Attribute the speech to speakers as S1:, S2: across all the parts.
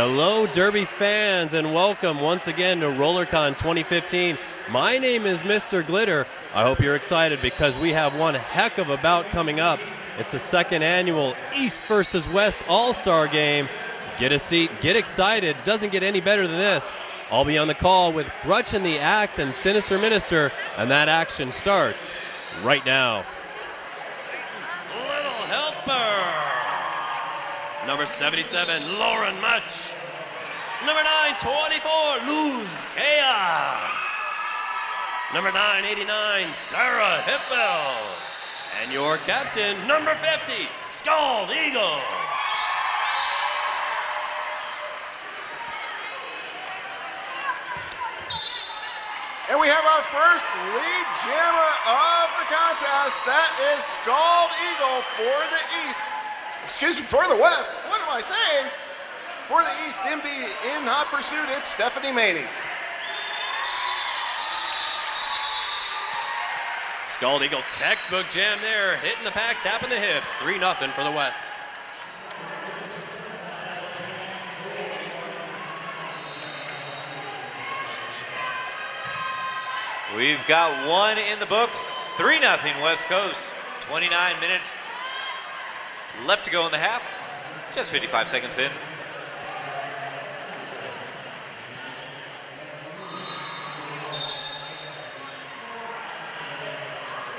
S1: Hello, Derby fans, and welcome once again to RollerCon 2015. My name is Mr. Glitter. I hope you're excited because we have one heck of a bout coming up. It's the second annual East versus West All-Star Game. Get a seat, get excited. Doesn't get any better than this. I'll be on the call with Grutch and the Axe and Sinister Minister, and that action starts right now. Little Helper. Number 77, Lauren Much. Number 924, Lose Chaos. Number 989, Sarah Hippel. And your captain, number 50, Scald Eagle.
S2: And we have our first lead jammer of the contest. That is Scald Eagle for the East. Excuse me, for the West. What am I saying? For the East, in hot pursuit, it's Stephanie Maney.
S1: Scald Eagle textbook jam there, hitting the pack, tapping the hips. 3-0 for the West.
S3: We've got one in the books, 3-0 West Coast. 29 minutes left to go in the half, just 55 seconds in.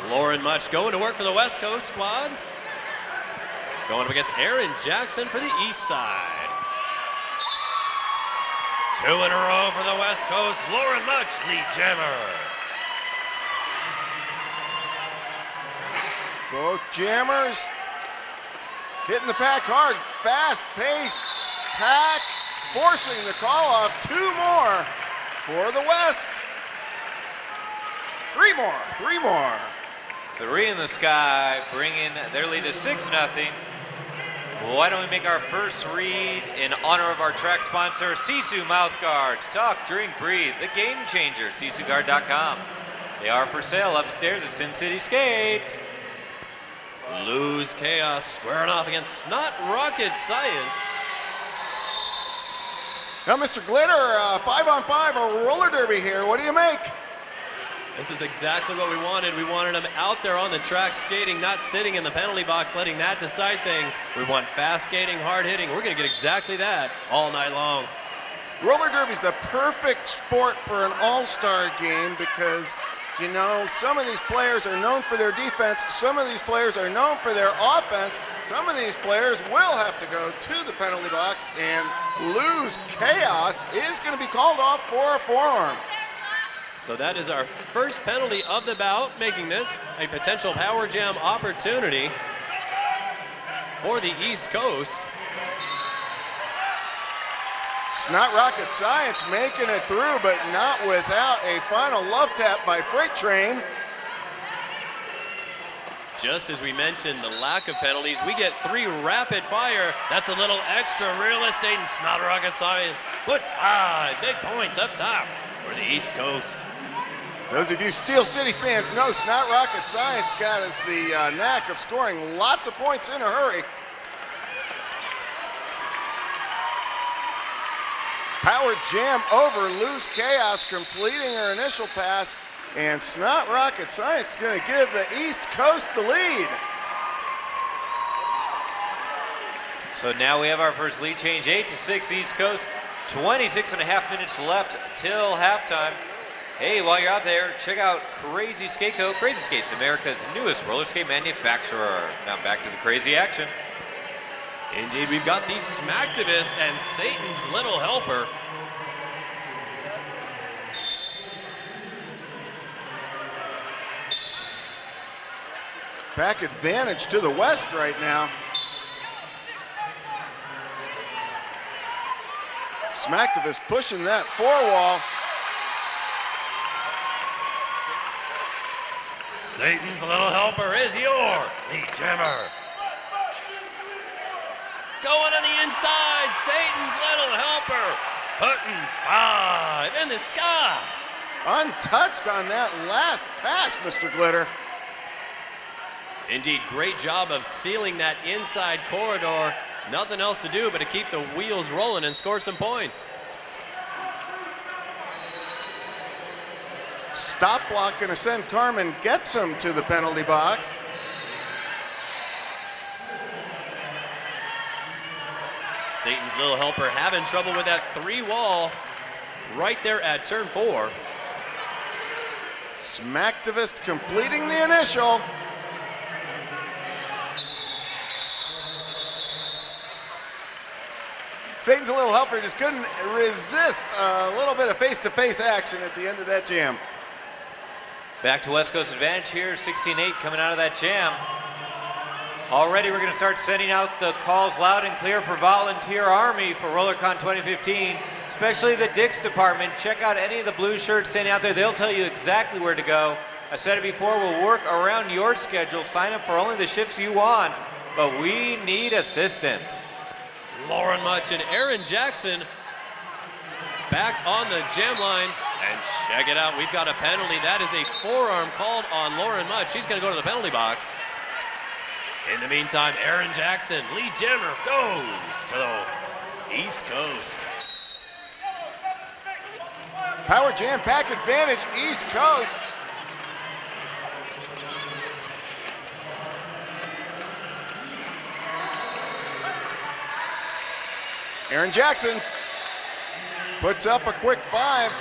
S1: Lauren Much going to work for the West Coast squad. Going up against Aaron Jackson for the East side. 2 in a row for the West Coast. Lauren Much, lead jammer.
S2: Both jammers hitting the pack hard, fast-paced pack, forcing the call-off. 2 more for the West. 3 more.
S3: 3 in the sky, bringing their lead to 6-0. Why don't we make our first read in honor of our track sponsor, Sisu Mouth Guards. Talk, drink, breathe, the game changer, SisuGuard.com. They are for sale upstairs at Sin City Skate.
S1: Lose Chaos squaring off against Snot Rocket Science.
S2: Now, Mr. Glitter, 5-on-5, a roller derby here. What do you make?
S1: This is exactly what we wanted. We wanted them out there on the track skating, not sitting in the penalty box, letting that decide things. We want fast skating, hard hitting. We're going to get exactly that all night long.
S2: Roller derby's the perfect sport for an all-star game because, you know, some of these players are known for their defense. Some of these players are known for their offense. Some of these players will have to go to the penalty box, and Lose Chaos is going to be called off for a forearm.
S1: So that is our first penalty of the bout, making this a potential power jam opportunity for the East Coast.
S2: Snot Rocket Science making it through, but not without a final love tap by Freight Train.
S1: Just as we mentioned, the lack of penalties, we get 3 rapid fire. That's a little extra real estate, and Snot Rocket Science puts 5 big points up top for the East Coast.
S2: Those of you Steel City fans know Snot Rocket Science got us the knack of scoring lots of points in a hurry. Power jam over Lose Chaos, completing her initial pass, and Snot Rocket Science is going to give the East Coast the lead.
S3: So now we have our first lead change, 8-6 East Coast. 26.5 minutes left till halftime. Hey, while you're out there, check out Crazy Skate Co. Crazy Skates, America's newest roller skate manufacturer. Now back to the crazy action.
S1: Indeed, we've got the Smacktivist and Satan's Little Helper.
S2: Back advantage to the West right now. Smacktivist pushing that 4-wall.
S1: Satan's Little Helper is your lead jammer. Going on the inside, Satan's Little Helper, putting 5 in the sky.
S2: Untouched on that last pass, Mr. Glitter.
S1: Indeed, great job of sealing that inside corridor. Nothing else to do but to keep the wheels rolling and score some points.
S2: Stop block going to send Carmen Getsom to the penalty box.
S1: Satan's little helper having trouble with that 3-wall right there at turn 4.
S2: Smacktivist completing the initial. Satan's little helper just couldn't resist a little bit of face-to-face action at the end of that jam.
S3: Back to West Coast advantage here, 16-8 coming out of that jam. Already we're going to start sending out the calls loud and clear for Volunteer Army for RollerCon 2015, especially the Dix department. Check out any of the blue shirts standing out there. They'll tell you exactly where to go. I said it before, we'll work around your schedule. Sign up for only the shifts you want, but we need assistance.
S1: Lauren Much and Aaron Jackson back on the jam line. And check it out, we've got a penalty. That is a forearm called on Lauren Much. She's going to go to the penalty box. In the meantime, Aaron Jackson, lead jammer, goes to the East Coast.
S2: Power jam pack advantage, East Coast. Aaron Jackson puts up a quick 5.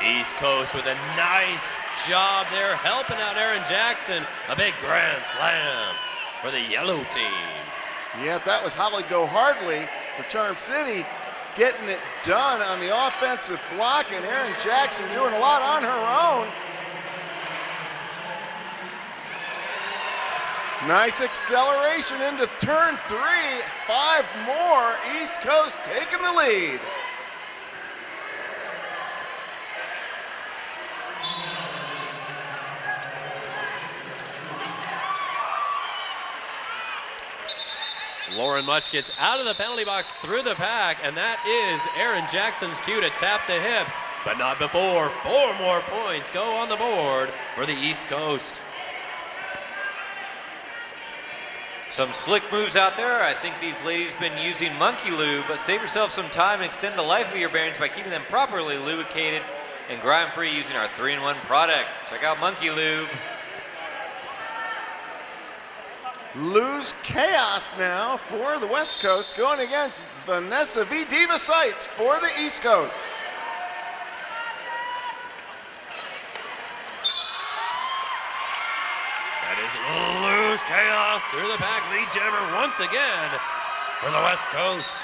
S1: East Coast with a nice job there, helping out Aaron Jackson. A big grand slam for the yellow team.
S2: Yeah, that was Holly Go Hardly for Charm City, getting it done on the offensive block, and Aaron Jackson doing a lot on her own. Nice acceleration into turn 3. 5 more. East Coast taking the lead.
S1: Lauren Much gets out of the penalty box through the pack, and that is Aaron Jackson's cue to tap the hips, but not before 4 more points go on the board for the East Coast.
S3: Some slick moves out there. I think these ladies have been using Monkey Lube, but save yourself some time and extend the life of your bearings by keeping them properly lubricated and grime-free using our 3-in-1 product. Check out Monkey Lube.
S2: Lose Chaos now for the West Coast, going against Vanessa V. Diva Sights for the East Coast.
S1: That is Lose Chaos through the pack, lead jammer once again for the West Coast.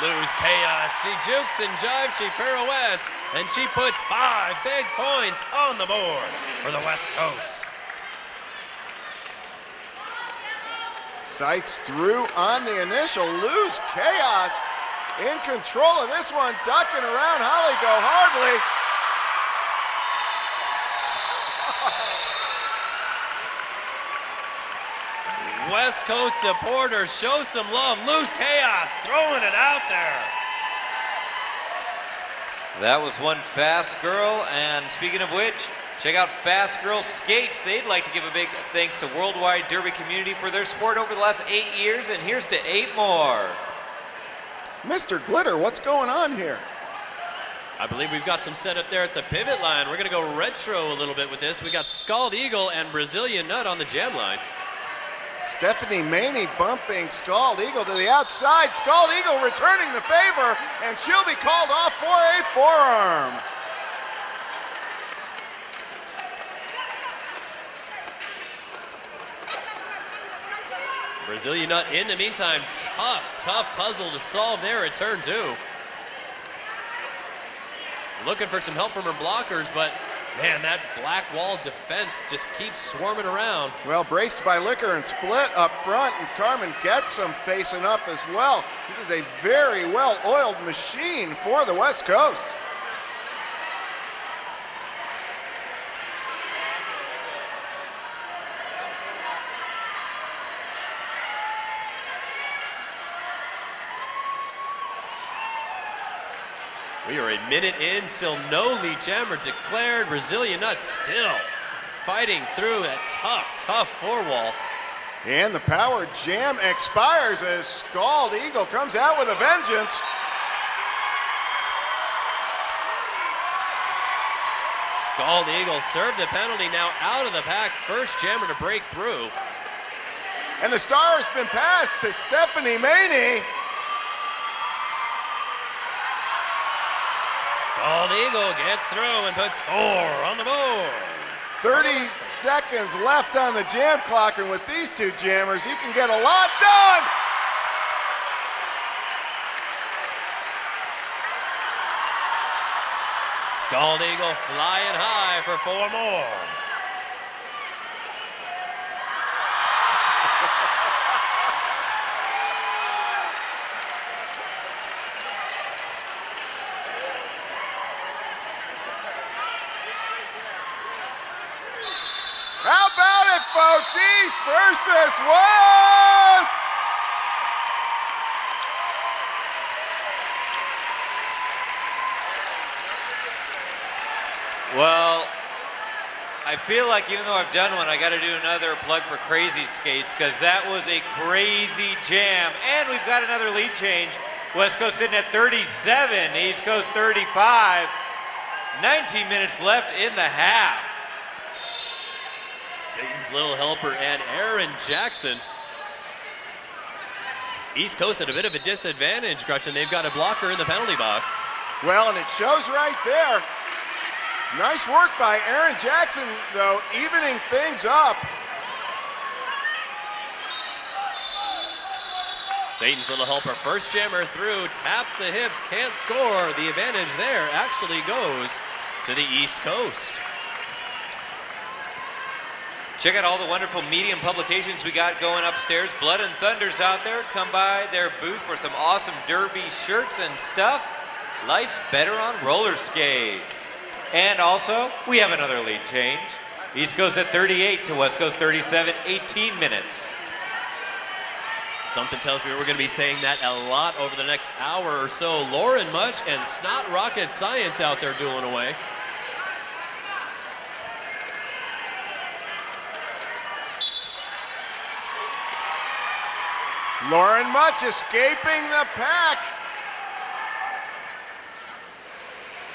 S1: Lose Chaos, she jukes and jives, she pirouettes, and she puts 5 big points on the board for the West Coast.
S2: Sights through on the initial. Lose Chaos in control of this one, ducking around Holly Go Hardly.
S1: West Coast supporters, show some love. Lose Chaos, throwing it out there.
S3: That was one fast girl, and speaking of which, check out Fast Girl Skates. They'd like to give a big thanks to Worldwide Derby community for their support over the last 8 years, and here's to 8 more.
S2: Mr. Glitter, what's going on here?
S1: I believe we've got some set up there at the pivot line. We're going to go retro a little bit with this. We got Scald Eagle and Brazilian Nut on the jam line.
S2: Stephanie Maney bumping Scald Eagle to the outside. Scald Eagle returning the favor, and she'll be called off for a forearm.
S1: Brazilian Nut in the meantime, tough puzzle to solve there at turn 2. Looking for some help from her blockers, but man, that black wall defense just keeps swarming around.
S2: Well, braced by Liquor and Split up front, and Carmen Getsom facing up as well. This is a very well-oiled machine for the West Coast.
S1: We are a minute in, still no lead jammer declared. Brazilian Nuts still fighting through that tough four wall.
S2: And the power jam expires as Scald Eagle comes out with a vengeance.
S1: Scald Eagle served the penalty, now out of the pack. First jammer to break through.
S2: And the star has been passed to Stephanie Maney.
S1: Scald Eagle gets through and puts 4 on the board.
S2: 30 seconds left on the jam clock, and with these two jammers, you can get a lot done.
S1: Scald Eagle flying high for 4 more.
S2: How about it, folks? East versus West.
S3: Well, I feel like even though I've done one, I got to do another plug for Crazy Skates because that was a crazy jam. And we've got another lead change. West Coast sitting at 37, East Coast 35. 19 minutes left in the half.
S1: Satan's Little Helper and Aaron Jackson. East Coast at a bit of a disadvantage, Gretchen. They've got a blocker in the penalty box.
S2: Well, and it shows right there. Nice work by Aaron Jackson, though, evening things up.
S1: Satan's Little Helper, first jammer through, taps the hips, can't score. The advantage there actually goes to the East Coast.
S3: Check out all the wonderful medium publications we got going upstairs. Blood and Thunder's out there. Come by their booth for some awesome derby shirts and stuff. Life's better on roller skates. And also, we have another lead change. East Coast at 38 to West Coast 37, 18 minutes.
S1: Something tells me we're going to be saying that a lot over the next hour or so. Lauren Much and Snot Rocket Science out there dueling away.
S2: Lauren Much escaping the pack.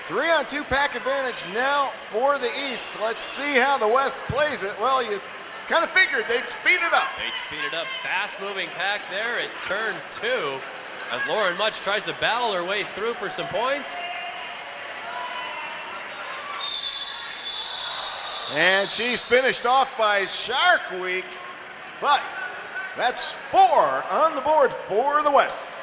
S2: 3-on-2 pack advantage now for the East. Let's see how the West plays it. Well, you kind of figured they'd speed it up.
S1: They'd speed it up. Fast-moving pack there at turn 2 as Lauren Much tries to battle her way through for some points.
S2: And she's finished off by Shark Week, but that's 4 on the board for the West.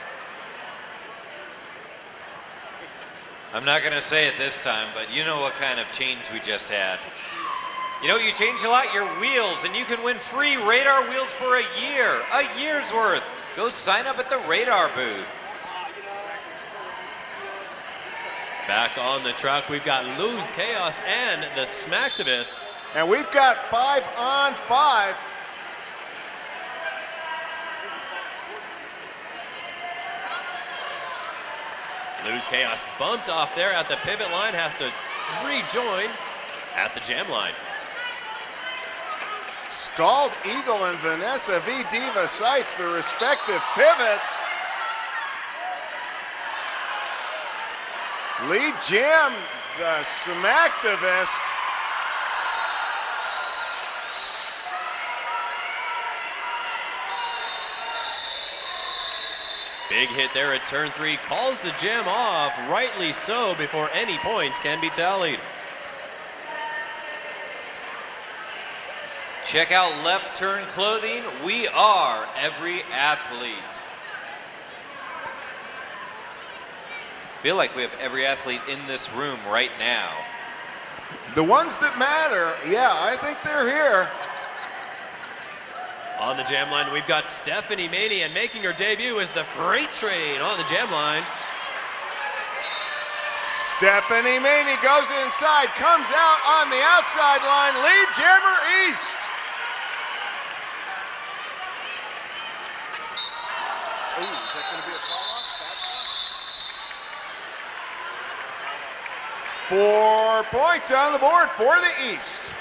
S3: I'm not going to say it this time, but you know what kind of change we just had. You know, you change a lot, your wheels, and you can win free radar wheels for a year's worth. Go sign up at the radar booth.
S1: Back on the track, we've got Lose Chaos and the Smacktivist.
S2: And we've got 5-on-5.
S1: Lose Chaos bumped off there at the pivot line, has to rejoin at the jam line.
S2: Scald Eagle and Vanessa V. Diva sights the respective pivots. Lead jam, the Smacktivist.
S1: Big hit there at turn 3, calls the jam off, rightly so, before any points can be tallied.
S3: Check out Left Turn Clothing. We are every athlete. Feel like we have every athlete in this room right now.
S2: The ones that matter, yeah, I think they're here.
S1: On the jam line, we've got Stephanie Maney, and making her debut is the Freight Train on the jam line.
S2: Stephanie Maney goes inside, comes out on the outside line, lead jammer East. Ooh, is that going to be a call-off? 4 points on the board for the East.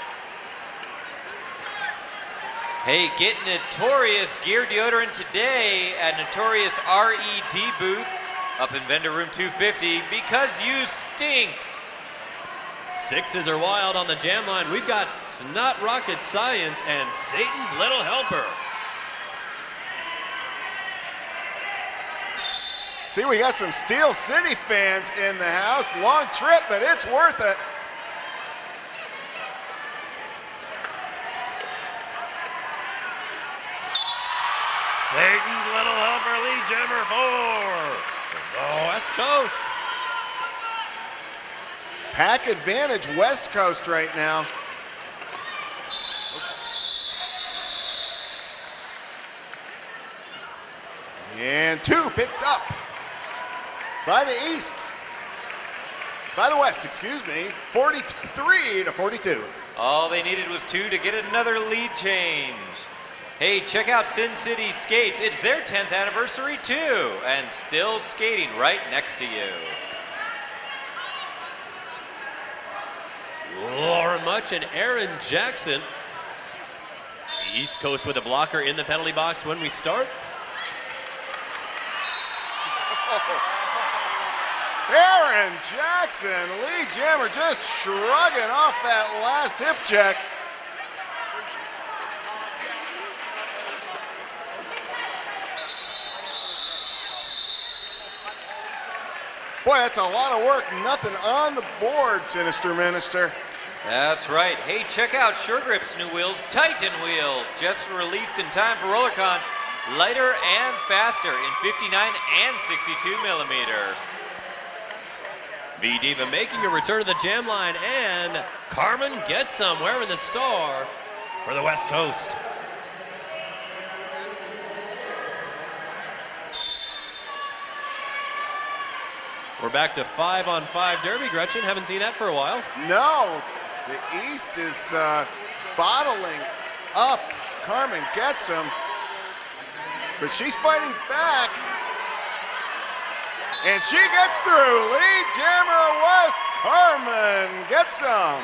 S3: Hey, get Notorious Gear Deodorant today at Notorious RED booth up in vendor room 250 because you stink.
S1: Sixes are wild on the jam line. We've got Snot Rocket Science and Satan's Little Helper.
S2: See, we got some Steel City fans in the house. Long trip, but it's worth it.
S1: Satan's Little Helper, lead jammer 4. The West Coast.
S2: Pack advantage West Coast right now. And 2 picked up by the East. By the West, excuse me. 43-42.
S3: All they needed was 2 to get another lead change. Hey, check out Sin City Skates. It's their 10th anniversary too, and still skating right next to you.
S1: Laura Much and Aaron Jackson. East Coast with a blocker in the penalty box when we start.
S2: Aaron Jackson, lead jammer, just shrugging off that last hip check. Boy, that's a lot of work. Nothing on the board, Sinister Minister.
S3: That's right. Hey, check out Sure Grip's new wheels, Titan wheels, just released in time for RollerCon. Lighter and faster in 59 and 62 millimeter.
S1: V-Diva making a return to the jam line, and Carmen gets some wearing the star for the West Coast. We're back to 5-on-5 derby, Gretchen. Haven't seen that for a while.
S2: No, the East is bottling up. Carmen gets him, but she's fighting back. And she gets through. Lead jammer West, Carmen gets him.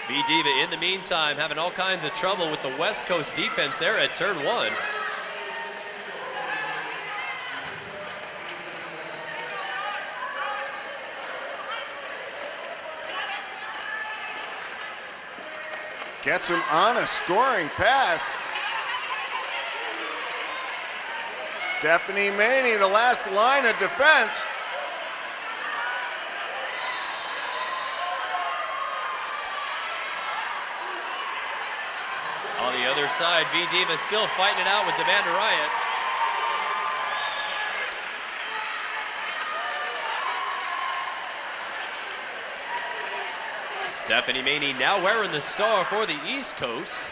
S1: V-Diva in the meantime having all kinds of trouble with the West Coast defense there at turn 1.
S2: Gets him on a scoring pass. Stephanie Maney, the last line of defense.
S1: On the other side, V-Diva still fighting it out with Demand Riot. Stephanie Maney now wearing the star for the East Coast.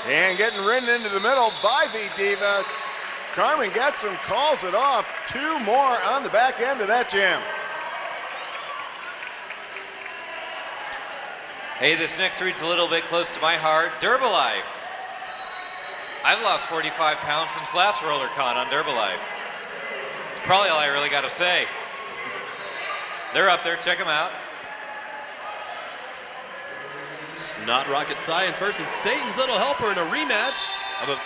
S2: And getting ridden into the middle by V-Diva. Carmen gets him, calls it off. 2 more on the back end of that jam.
S3: Hey, this next read's a little bit close to my heart. Durbalife. I've lost 45 pounds since last RollerCon on Durbalife. It's probably all I really got to say. They're up there, check them out.
S1: Snot Rocket Science versus Satan's Little Helper in a rematch of a...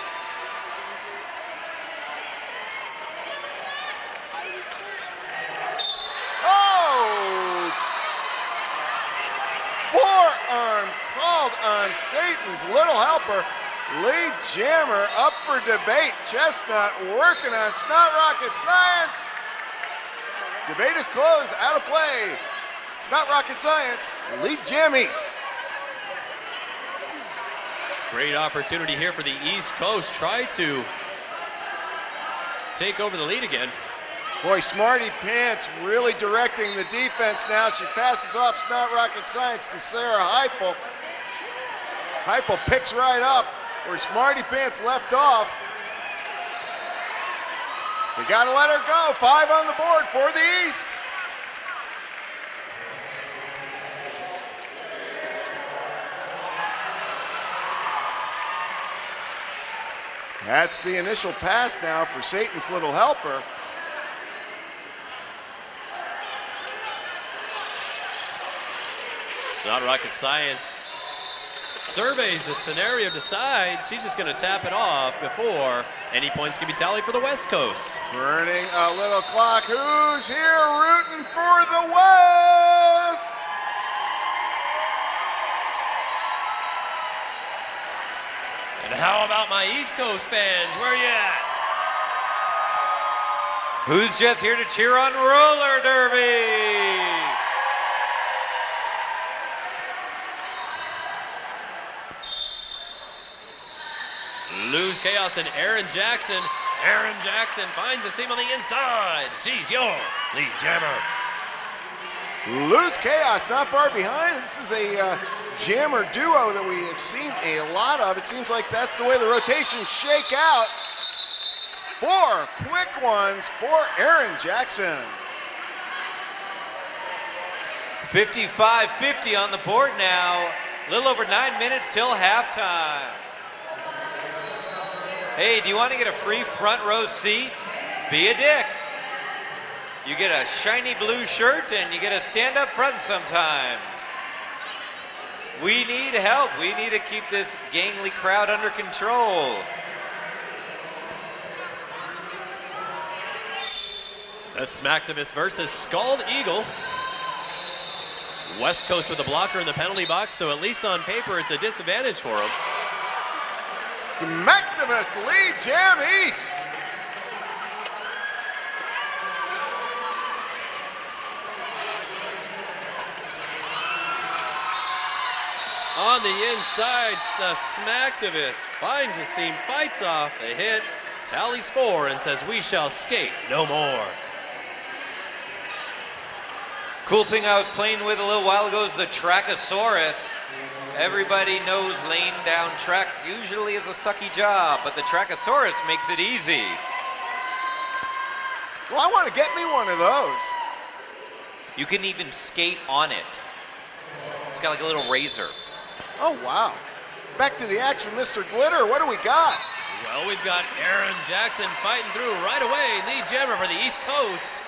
S2: Oh! Forearm called on Satan's Little Helper. Lead jammer up for debate. Chestnut working on Snot Rocket Science. Debate is closed, out of play. Snot Rocket Science, lead jam East.
S1: Great opportunity here for the East Coast. Try to take over the lead again.
S2: Boy, Smarty Pants really directing the defense now. She passes off Snot Rocket Science to Sarah Heupel. Heupel picks right up where Smarty Pants left off. We gotta let her go. 5 on the board for the East. That's the initial pass now for Satan's little helper.
S1: It's not rocket science. Surveys the scenario, decides she's just going to tap it off before any points can be tallied for the West Coast.
S2: Burning a little clock. Who's here rooting for the West?
S1: And how about my East Coast fans? Where you at?
S3: Who's just here to cheer on roller derby?
S1: Lose chaos and Aaron Jackson. Aaron Jackson finds a seam on the inside. She's your lead jammer.
S2: Lose chaos not far behind. This is a jammer duo that we have seen a lot of. It seems like that's the way the rotations shake out. 4 quick ones for Aaron Jackson.
S3: 55-50 on the board now. A little over 9 minutes till halftime. Hey, do you want to get a free front row seat? Be a dick. You get a shiny blue shirt and you get to stand up front sometimes. We need help. We need to keep this gangly crowd under control.
S1: The Smacktivist versus Scald Eagle. West Coast with a blocker in the penalty box, so at least on paper it's a disadvantage for him.
S2: Smacktivist lead jam East.
S1: On the inside, the Smacktivist finds a seam, fights off a hit, tallies 4 and says, "We shall skate no more."
S3: Cool thing I was playing with a little while ago is the Trackosaurus. Everybody knows laying down track usually is a sucky job, but the Trackosaurus makes it easy.
S2: Well, I want to get me one of those.
S3: You can even skate on it. It's got like a little razor.
S2: Oh, wow. Back to the action, Mr. Glitter. What do we got?
S1: Well, we've got Aaron Jackson fighting through right away, lead jammer for the East Coast.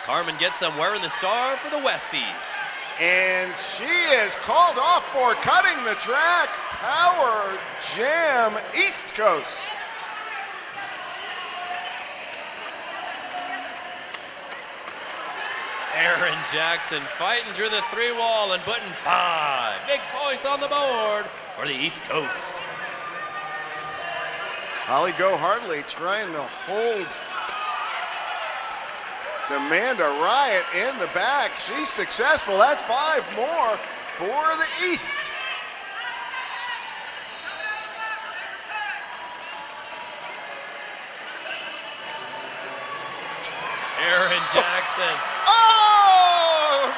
S1: Carmen gets some wearing the star for the Westies.
S2: And she is called off for cutting the track. Power Jam East Coast.
S1: Aaron Jackson fighting through the 3-wall and putting 5 big points on the board for the East Coast.
S2: Holly Go Hartley trying to hold Demand a Riot in the back. She's successful. That's 5 more for the East.
S1: Aaron Jackson.
S2: Oh!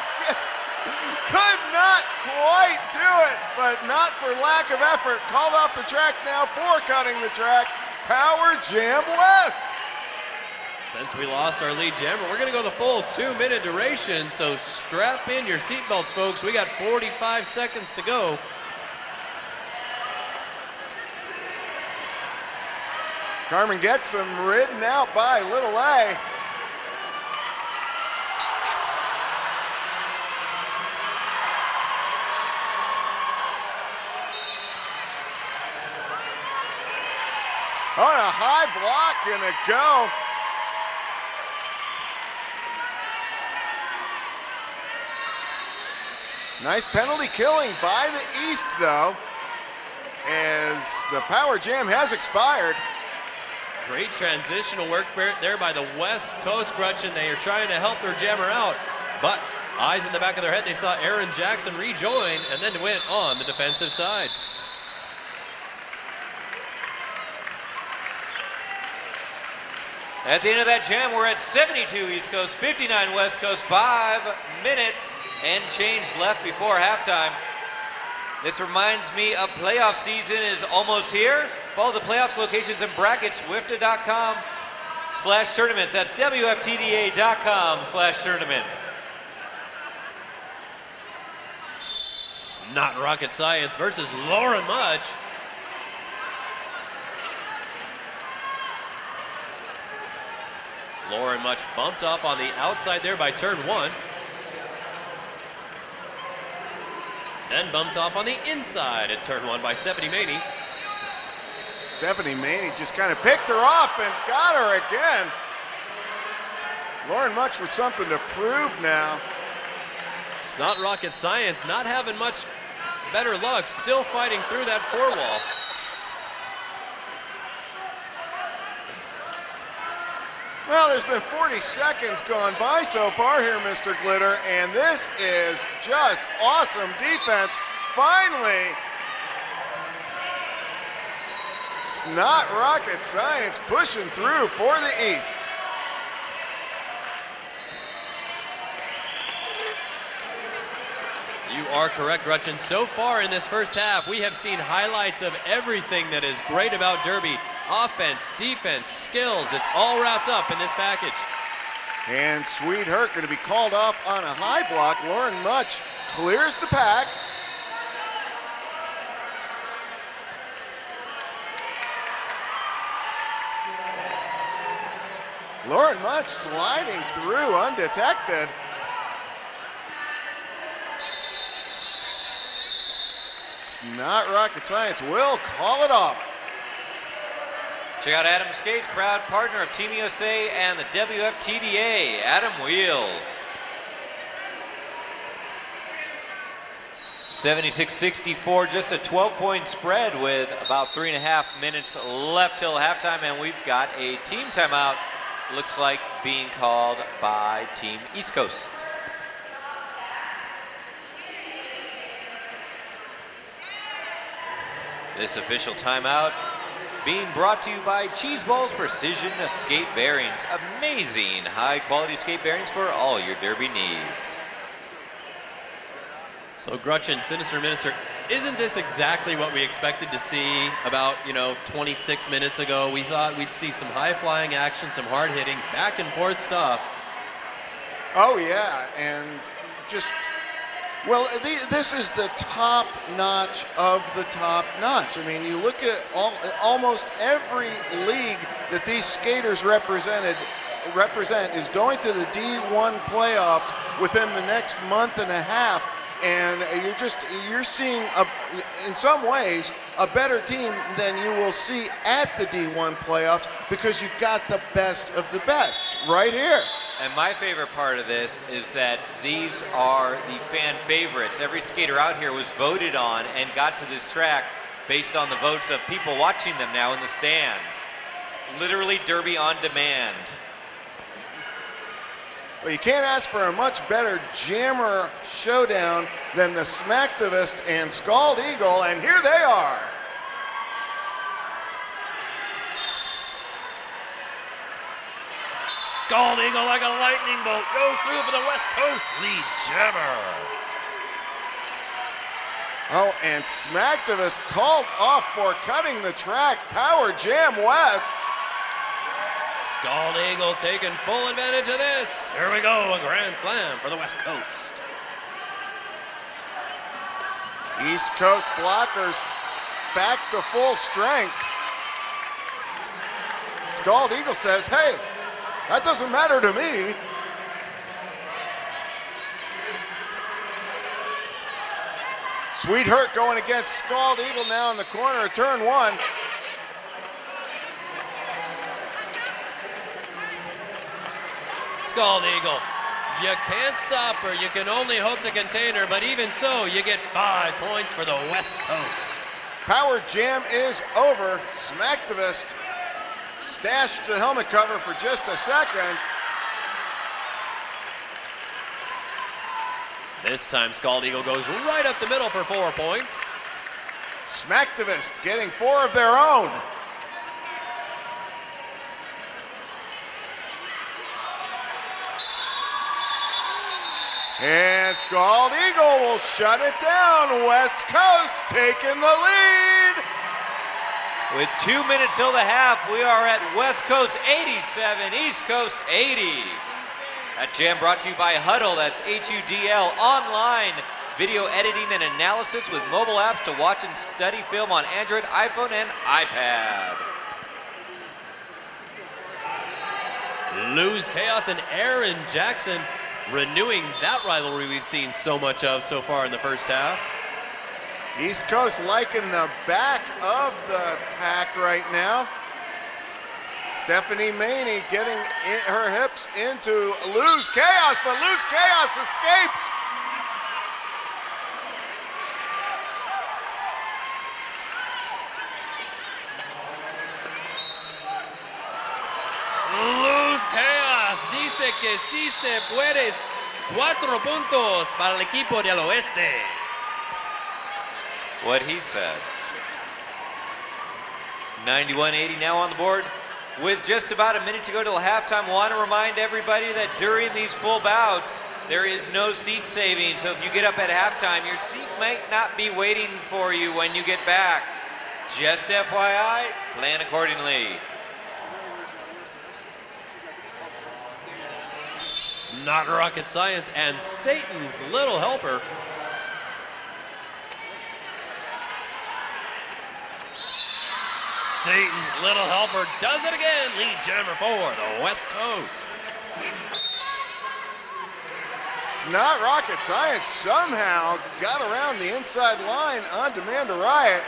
S2: Could not quite do it, but not for lack of effort. Called off the track now for cutting the track. Power Jam West.
S1: Since we lost our lead jammer, we're going to go the full 2-minute duration, so strap in your seatbelts, folks. We got 45 seconds to go.
S2: Carmen gets him ridden out by Little A. On a high block and a go. Nice penalty killing by the East, though, as the Power Jam has expired.
S1: Great transitional work there by the West Coast Gretchen. They are trying to help their jammer out, but eyes in the back of their head, they saw Aaron Jackson rejoin and then went on the defensive side.
S3: At the end of that jam, we're at 72 East Coast, 59 West Coast, 5 minutes and change left before halftime. This reminds me of playoff season is almost here. Follow the playoffs locations and brackets, WFTA.com/tournaments. That's WFTDA.com/tournament.
S1: Not rocket science versus Lauren Mudge. Lauren Much bumped off on the outside there by turn 1. Then bumped off on the inside at turn 1 by Stephanie Maney.
S2: Stephanie Maney just kind of picked her off and got her again. Lauren Much with something to prove now.
S1: It's not rocket science, not having much better luck, still fighting through that 4-wall.
S2: Well, there's been 40 seconds gone by so far here, Mr. Glitter, and this is just awesome defense. Finally, it's not rocket science, pushing through for the East.
S1: You are correct, Gretchen. So far in this first half, we have seen highlights of everything that is great about Derby. Offense, defense, skills, it's all wrapped up in this package.
S2: And Sweet Hurt going to be called off on a high block. Lauren Much clears the pack. Lauren Much sliding through undetected. It's not rocket science. Will call it off.
S3: Check out Adam Skates, proud partner of Team USA and the WFTDA. Adam Wheels. 76-64, just a 12-point spread with about 3.5 minutes left till halftime, and we've got a team timeout, looks like being called by Team East Coast. This official timeout being brought to you by Cheese Balls Precision Skate Bearings. Amazing high-quality skate bearings for all your Derby needs.
S1: So Gretchen, Sinister Minister, isn't this exactly what we expected to see about, 26 minutes ago? We thought we'd see some high-flying action, some hard-hitting, back-and-forth stuff.
S2: Oh, yeah, and just, well, this is the top notch of the top notch. I mean, you look at almost every league that these skaters represent is going to the D1 playoffs within the next month and a half. And you're seeing, in some ways, a better team than you will see at the D1 playoffs because you've got the best of the best right here.
S3: And my favorite part of this is that these are the fan favorites. Every skater out here was voted on and got to this track based on the votes of people watching them now in the stands. Literally Derby on demand.
S2: Well, you can't ask for a much better jammer showdown than the Smacktivist and Scald Eagle, and here they are.
S4: Scald Eagle like a lightning bolt goes through for the West Coast lead jammer.
S2: Oh, and Smacktivist called off for cutting the track. Power Jam West.
S1: Scald Eagle taking full advantage of this.
S4: Here we go, a grand slam for the West Coast.
S2: East Coast blockers back to full strength. Scald Eagle says, hey, that doesn't matter to me. Sweet Hurt going against Scald Eagle now in the corner of turn 1.
S1: Scald Eagle, you can't stop her, you can only hope to contain her, but even so, you get 5 points for the West Coast.
S2: Power Jam is over. Smacktivist stashed the helmet cover for just a second.
S1: This time, Scald Eagle goes right up the middle for 4 points.
S2: Smacktivist getting 4 of their own. And Scald Eagle will shut it down. West Coast taking the lead.
S3: With 2 minutes till the half, we are at West Coast 87, East Coast 80. That jam brought to you by Huddle, that's HUDL, online video editing and analysis with mobile apps to watch and study film on Android, iPhone, and iPad.
S1: Lose Chaos and Aaron Jackson renewing that rivalry we've seen so much of so far in the first half.
S2: East Coast liking the back of the pack right now. Stephanie Maney getting her hips into Lose Chaos, but Lose Chaos escapes.
S1: Luz Chaos dice que sí se puede. 4 puntos para el equipo del oeste.
S3: What he said. 91-80 now on the board. With just about a minute to go till halftime, I want to remind everybody that during these full bouts, there is no seat saving. So if you get up at halftime, your seat might not be waiting for you when you get back. Just FYI, plan accordingly.
S1: It's not rocket science, and Satan's little helper. Satan's little helper does it again. Lead jammer for the West Coast.
S2: It's not rocket science. Somehow got around the inside line on Demand a Riot.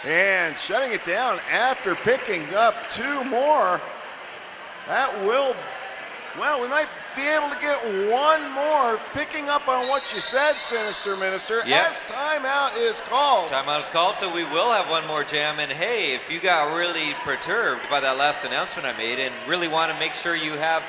S2: And shutting it down after picking up 2 more. That will, well, we might be able to get 1 more, picking up on what you said, Sinister Minister,
S3: Yep.
S2: as timeout is called.
S3: Timeout is called, so we will have 1 more jam. And hey, if you got really perturbed by that last announcement I made and really want to make sure you have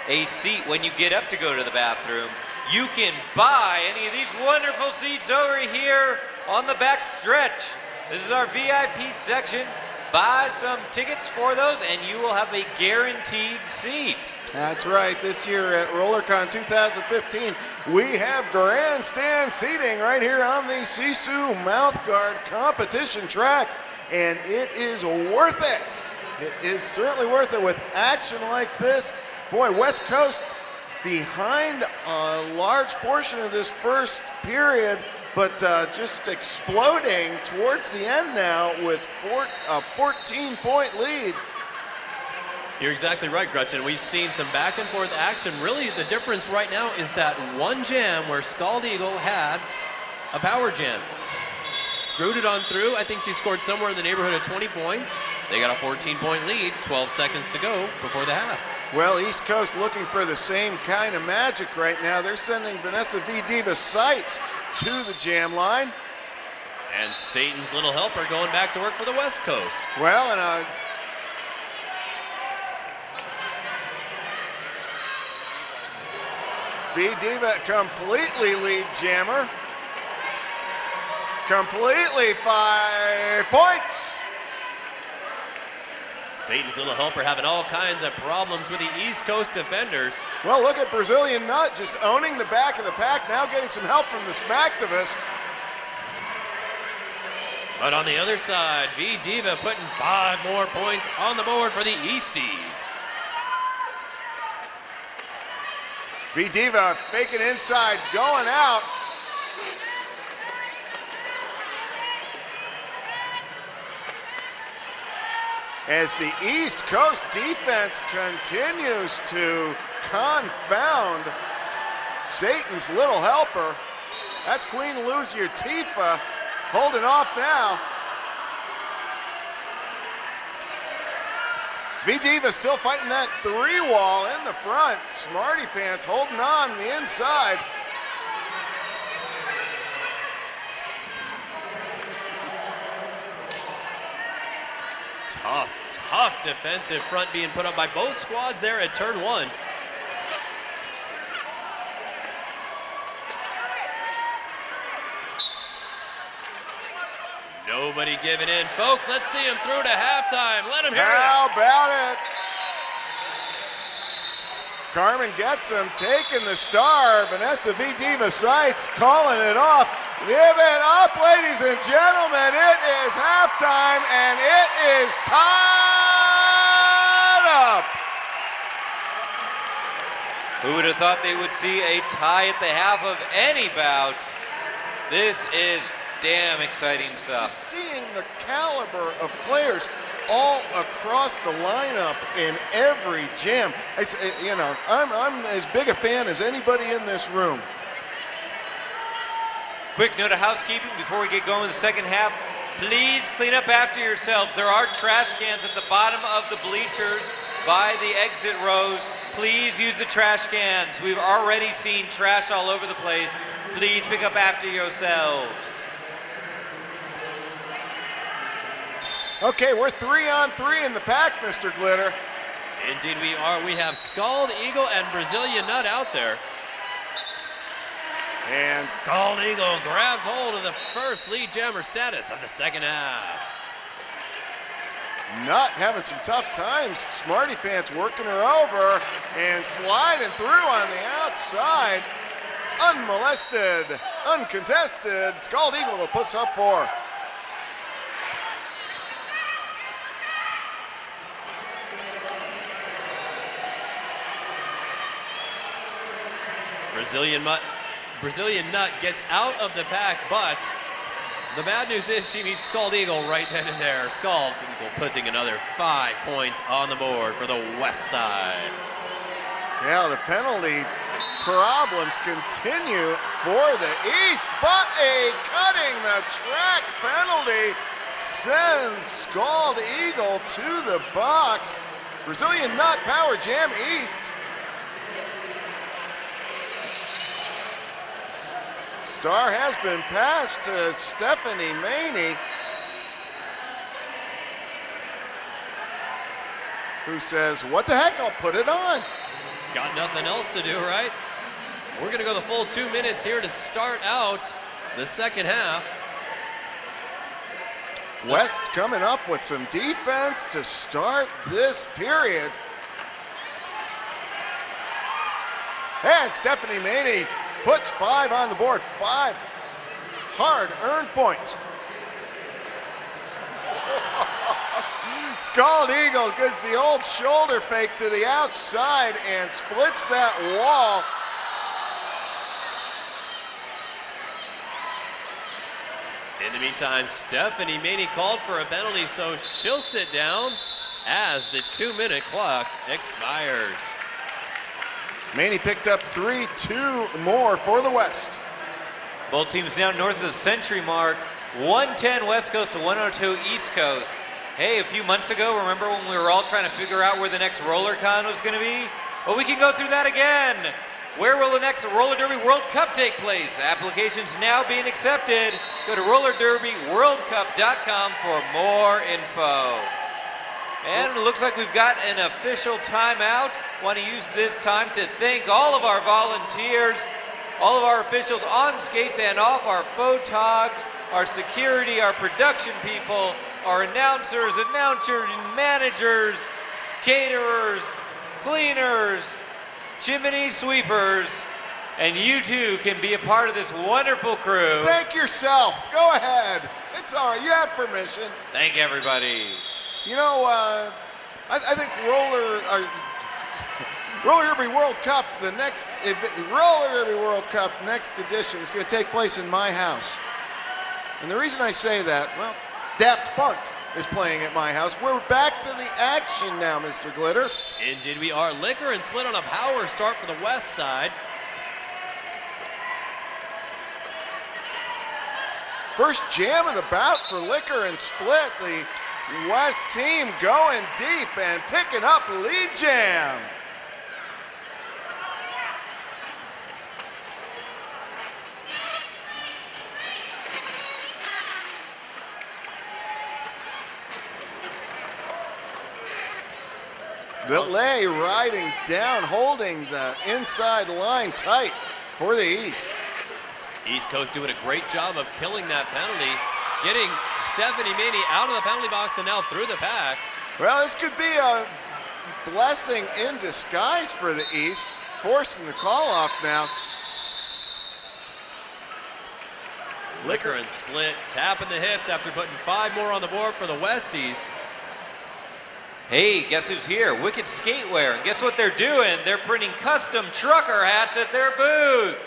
S3: a seat when you get up to go to the bathroom, you can buy any of these wonderful seats over here on the back stretch. This is our VIP section. Buy some tickets for those and you will have a guaranteed seat.
S2: That's right. This year at RollerCon 2015, we have grandstand seating right here on the Sisu Mouthguard competition track, and it is worth it. It is certainly worth it with action like this. Boy, West Coast behind a large portion of this first period, but just exploding towards the end now with a 14-point lead.
S1: You're exactly right, Gretchen. We've seen some back and forth action. Really, the difference right now is that 1 jam where Scald Eagle had a power jam. Screwed it on through. I think she scored somewhere in the neighborhood of 20 points. They got a 14-point lead, 12 seconds to go before the half.
S2: Well, East Coast looking for the same kind of magic right now. They're sending Vanessa V. Diva Sights to the jam line.
S1: And Satan's little helper going back to work for the West Coast.
S2: Well, and V-Diva completely lead jammer. Completely 5 points.
S1: Satan's little helper having all kinds of problems with the East Coast defenders.
S2: Well, look at Brazilian Nut just owning the back of the pack, now getting some help from the Smacktivist.
S1: But on the other side, V-Diva putting 5 more points on the board for the Easties.
S2: V-Diva faking inside, going out. As the East Coast defense continues to confound Satan's little helper. That's Queen Lucia Tifa holding off now. V-Diva still fighting that 3-wall in the front. Smarty Pants holding on the inside.
S1: Tough defensive front being put up by both squads there at turn 1. Nobody giving in. Folks, let's see him through to halftime. Let him hear it.
S2: How about it? Carmen gets him, taking the star. Vanessa V. Diva Sights calling it off. Give it up, ladies and gentlemen. It is halftime, and it is tied up.
S3: Who would have thought they would see a tie at the half of any bout? This is damn exciting stuff.
S2: Just seeing the caliber of players all across the lineup in every jam. It's, you know, I'm as big a fan as anybody in this room.
S3: Quick note of housekeeping before we get going with the second half. Please clean up after yourselves. There are trash cans at the bottom of the bleachers by the exit rows. Please use the trash cans. We've already seen trash all over the place. Please pick up after yourselves.
S2: Okay, we're 3-on-3 in the pack, Mr. Glitter.
S1: Indeed we are. We have Scald Eagle and Brazilian Nut out there.
S2: And
S1: Scald Eagle grabs hold of the first lead jammer status of the second half.
S2: Nut having some tough times. Smarty Pants working her over and sliding through on the outside. Unmolested, uncontested. Scald Eagle will puts up 4.
S1: Brazilian Nut gets out of the pack, but the bad news is she meets Scald Eagle right then and there. Scald Eagle putting another 5 points on the board for the west side.
S2: Yeah, the penalty problems continue for the East, but a cutting the track penalty sends Scald Eagle to the box. Brazilian Nut Power Jam East. Star has been passed to Stephanie Maney, who says, what the heck, I'll put it on.
S1: Got nothing else to do, right? We're going to go the full 2 minutes here to start out the second half.
S2: West coming up with some defense to start this period. And Stephanie Maney puts 5 on the board, 5 hard-earned points. Scald Eagle gives the old shoulder fake to the outside and splits that wall.
S1: In the meantime, Stephanie Maney called for a penalty, so she'll sit down as the 2-minute clock expires.
S2: Maney picked up 2 more for the West.
S3: Both teams now north of the century mark. 110 West Coast to 102 East Coast. Hey, a few months ago, remember when we were all trying to figure out where the next RollerCon was going to be? Well, we can go through that again. Where will the next Roller Derby World Cup take place? Applications now being accepted. Go to rollerderbyworldcup.com for more info. And it looks like we've got an official timeout. Want to use this time to thank all of our volunteers, all of our officials on skates and off, our photogs, our security, our production people, our announcers, managers, caterers, cleaners, chimney sweepers, and you too can be a part of this wonderful crew.
S2: Thank yourself. Go ahead. It's all right. You have permission.
S3: Thank everybody.
S2: You know, I think Roller Derby World Cup, Roller Derby World Cup next edition is going to take place in my house. And the reason I say that, well, Daft Punk is playing at my house. We're back to the action now, Mr. Glitter.
S1: Indeed we are. Liquor and Split on a power start for the west side.
S2: First jam of the bout for Liquor and Split. The West team going deep and picking up lead jam. Delay riding down, holding the inside line tight for the East.
S1: East Coast doing a great job of killing that penalty, getting Stephanie Maney out of the penalty box and now through the pack.
S2: Well, this could be a blessing in disguise for the East, forcing the call off now.
S1: Liquor and Split tapping the hips after putting 5 more on the board for the Westies.
S3: Hey, guess who's here? Wicked Skatewear. And guess what they're doing? They're printing custom trucker hats at their booth.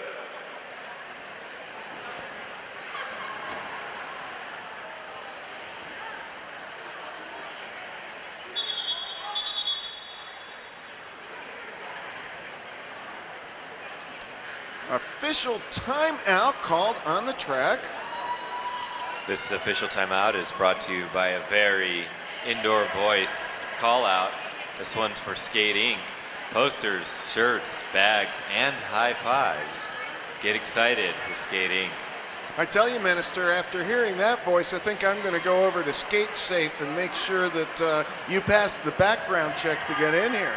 S2: official timeout called on the track.
S3: This official timeout is brought to you by a very indoor voice call out. This one's for Skate Inc. Posters, shirts, bags, and high fives. Get excited with Skate Inc.
S2: I tell you, Minister, after hearing that voice, I think I'm going to go over to Skate Safe and make sure that you passed the background check to get in here.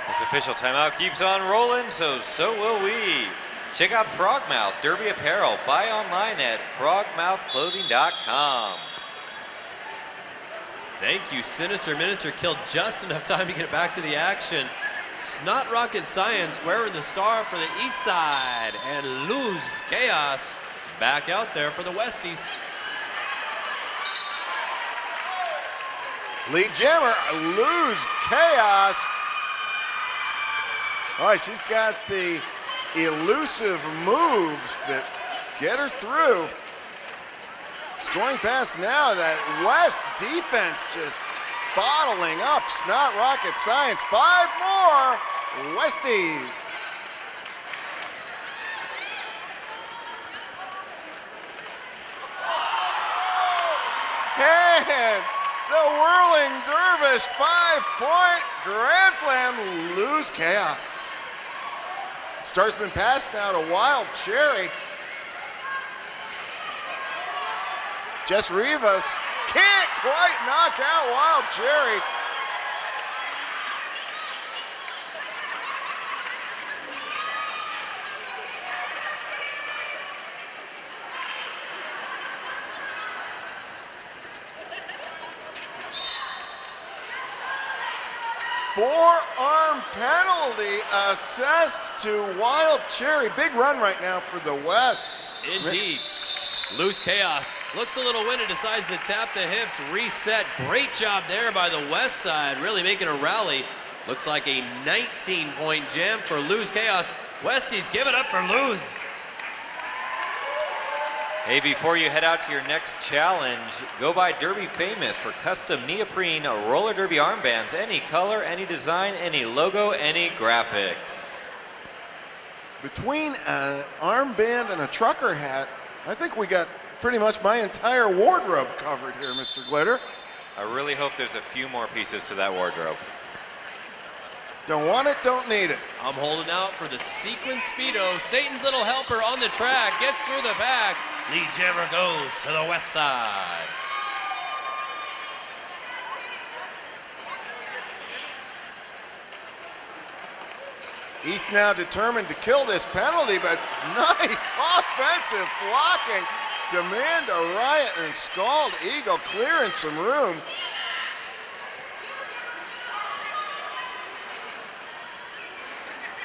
S3: This official timeout keeps on rolling, so will we. Check out Frogmouth Derby Apparel. Buy online at frogmouthclothing.com.
S1: Thank you, Sinister Minister. Killed just enough time to get back to the action. Snot Rocket Science wearing the star for the east side. And Lose Chaos back out there for the Westies.
S2: Lead jammer, Lose Chaos. Boy, she's got the elusive moves that get her through. Scoring past now, that West defense just bottling up Snot Rocket Science. 5 more Westies. And the Whirling Dervish 5-point Grand Slam, Lose Chaos. Star's been passed now to Wild Cherry. Jess Rivas can't quite knock out Wild Cherry. Forearm penalty assessed to Wild Cherry. Big run right now for the West.
S1: Indeed. Lose Chaos looks a little winded, decides to tap the hips, reset. Great job there by the West side, really making a rally. Looks like a 19-point jam for Lose Chaos. Westies, give it up for Lose.
S3: Hey, before you head out to your next challenge, go by Derby Famous for custom neoprene roller derby armbands. Any color, any design, any logo, any graphics.
S2: Between an armband and a trucker hat, I think we got pretty much my entire wardrobe covered here, Mr. Glitter.
S3: I really hope there's a few more pieces to that wardrobe.
S2: Don't want it, don't need it.
S1: I'm holding out for the Sequin Speedo. Satan's little helper on the track, gets through the back. Lead jammer goes to the West side.
S2: East now determined to kill this penalty, but nice offensive blocking. Demand a Riot and Scald Eagle clearing some room.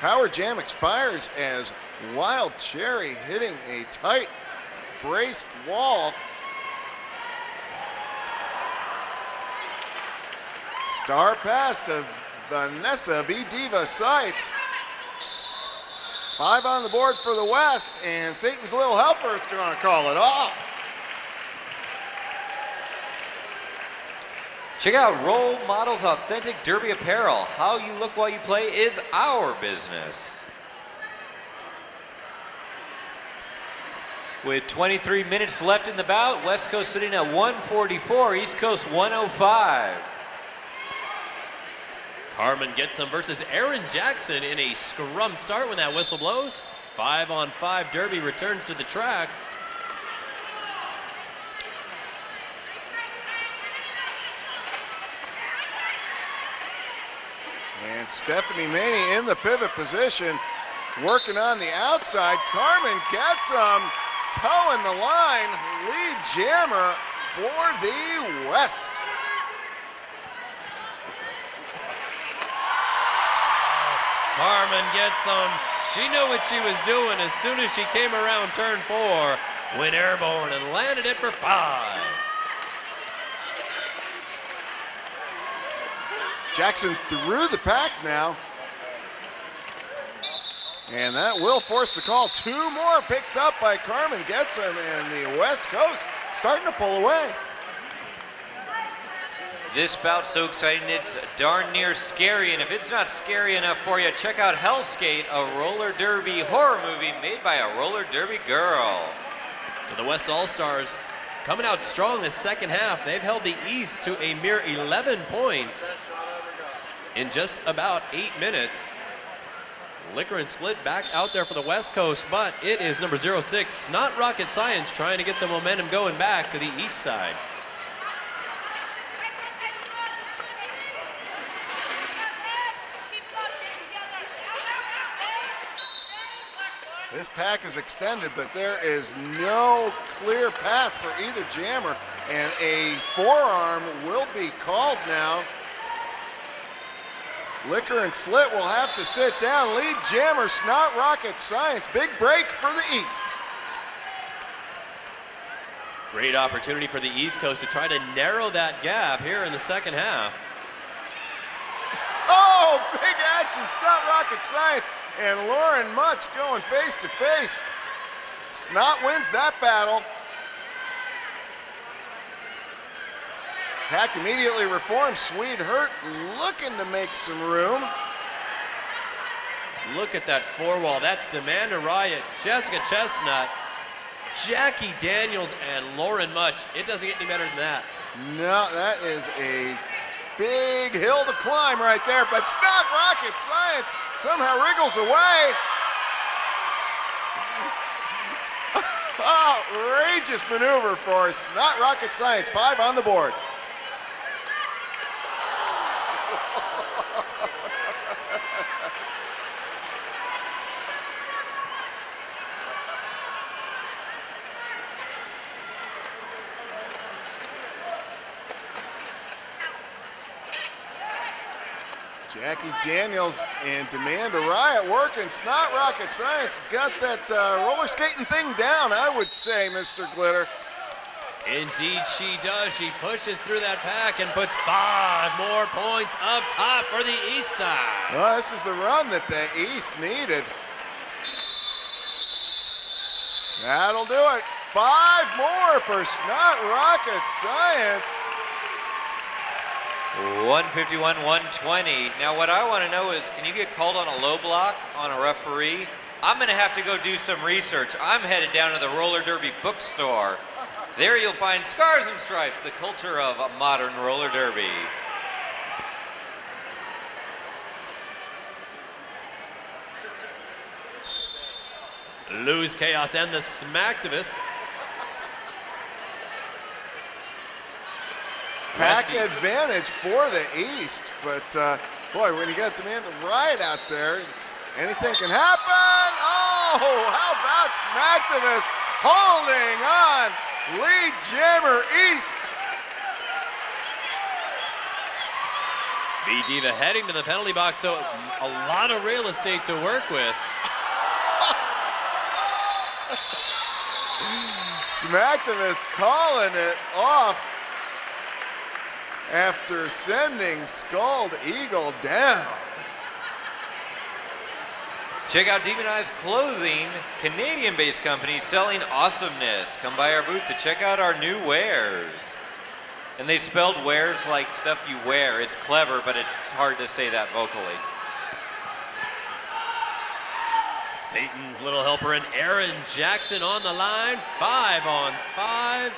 S2: Power jam expires as Wild Cherry hitting a tight braced wall. Star pass to Vanessa V Diva Sights. 5 on the board for the West, and Satan's little helper is going to call it off.
S3: Check out Role Models Authentic Derby Apparel. How you look while you play is our business. With 23 minutes left in the bout, West Coast sitting at 144, East Coast 105.
S1: Carmen gets him versus Aaron Jackson in a scrum start when that whistle blows. 5-on-5 Derby returns to the track.
S2: And Stephanie Maney in the pivot position. working on the outside. Carmen gets him, toeing the line. Lead jammer for the West.
S1: Carmen gets him. She knew what she was doing as soon as she came around turn 4. Went airborne and landed it for 5.
S2: Jackson through the pack now. And that will force the call. 2 more picked up by Carmen gets him, and the West Coast starting to pull away.
S3: This bout's so exciting, it's darn near scary, and if it's not scary enough for you, check out Hellskate, a roller derby horror movie made by a roller derby girl.
S1: So the West All-Stars coming out strong this second half. They've held the East to a mere 11 points in just about 8 minutes. Liquor and Split back out there for the West Coast, but it is number 06, Not Rocket Science, trying to get the momentum going back to the east side.
S2: This pack is extended, but there is no clear path for either jammer, and a forearm will be called now. Liquor and Slit will have to sit down. Lead jammer, Not Rocket Science. Big break for the East.
S1: Great opportunity for the East Coast to try to narrow that gap here in the second half.
S2: Oh, big action, Not Rocket Science. And Lauren Much going face to face. Snot wins that battle. Pack immediately reforms. Swede Hurt looking to make some room.
S1: Look at that 4-wall. That's Demanda Riot, Jessica Chestnut, Jackie Daniels, and Lauren Much. It doesn't get any better than that.
S2: No, that is a big hill to climb right there, but Snot Rocket Science somehow wriggles away. Outrageous maneuver for Snot Rocket Science. 5 on the board. Jackie Daniels and Demanda Riot working. Snot Rocket Science has got that roller skating thing down, I would say, Mr. Glitter.
S1: Indeed she does. She pushes through that pack and puts 5 more points up top for the east side.
S2: Well, this is the run that the East needed. That'll do it. 5 more for Snot Rocket Science.
S3: 151-120. Now what I want to know is, can you get called on a low block on a referee? I'm going to have to go do some research. I'm headed down to the roller derby bookstore. There you'll find Scars and Stripes, the culture of modern roller derby.
S1: Lose Chaos and the Smacktivist.
S2: Pack advantage for the East, but boy, when you got Demanda Riot out there, anything can happen. Oh, how about Smacktivist holding on? Lead jammer East.
S1: B-Diva heading to the penalty box, so a lot of real estate to work with.
S2: Smacktivist calling it off after sending Scald Eagle down.
S3: Check out Demon Eyes Clothing, Canadian-based company selling awesomeness. Come by our booth to check out our new wares. And they spelled wares like stuff you wear. It's clever, but it's hard to say that vocally.
S1: Satan's little helper and Aaron Jackson on the line. 5 on 5.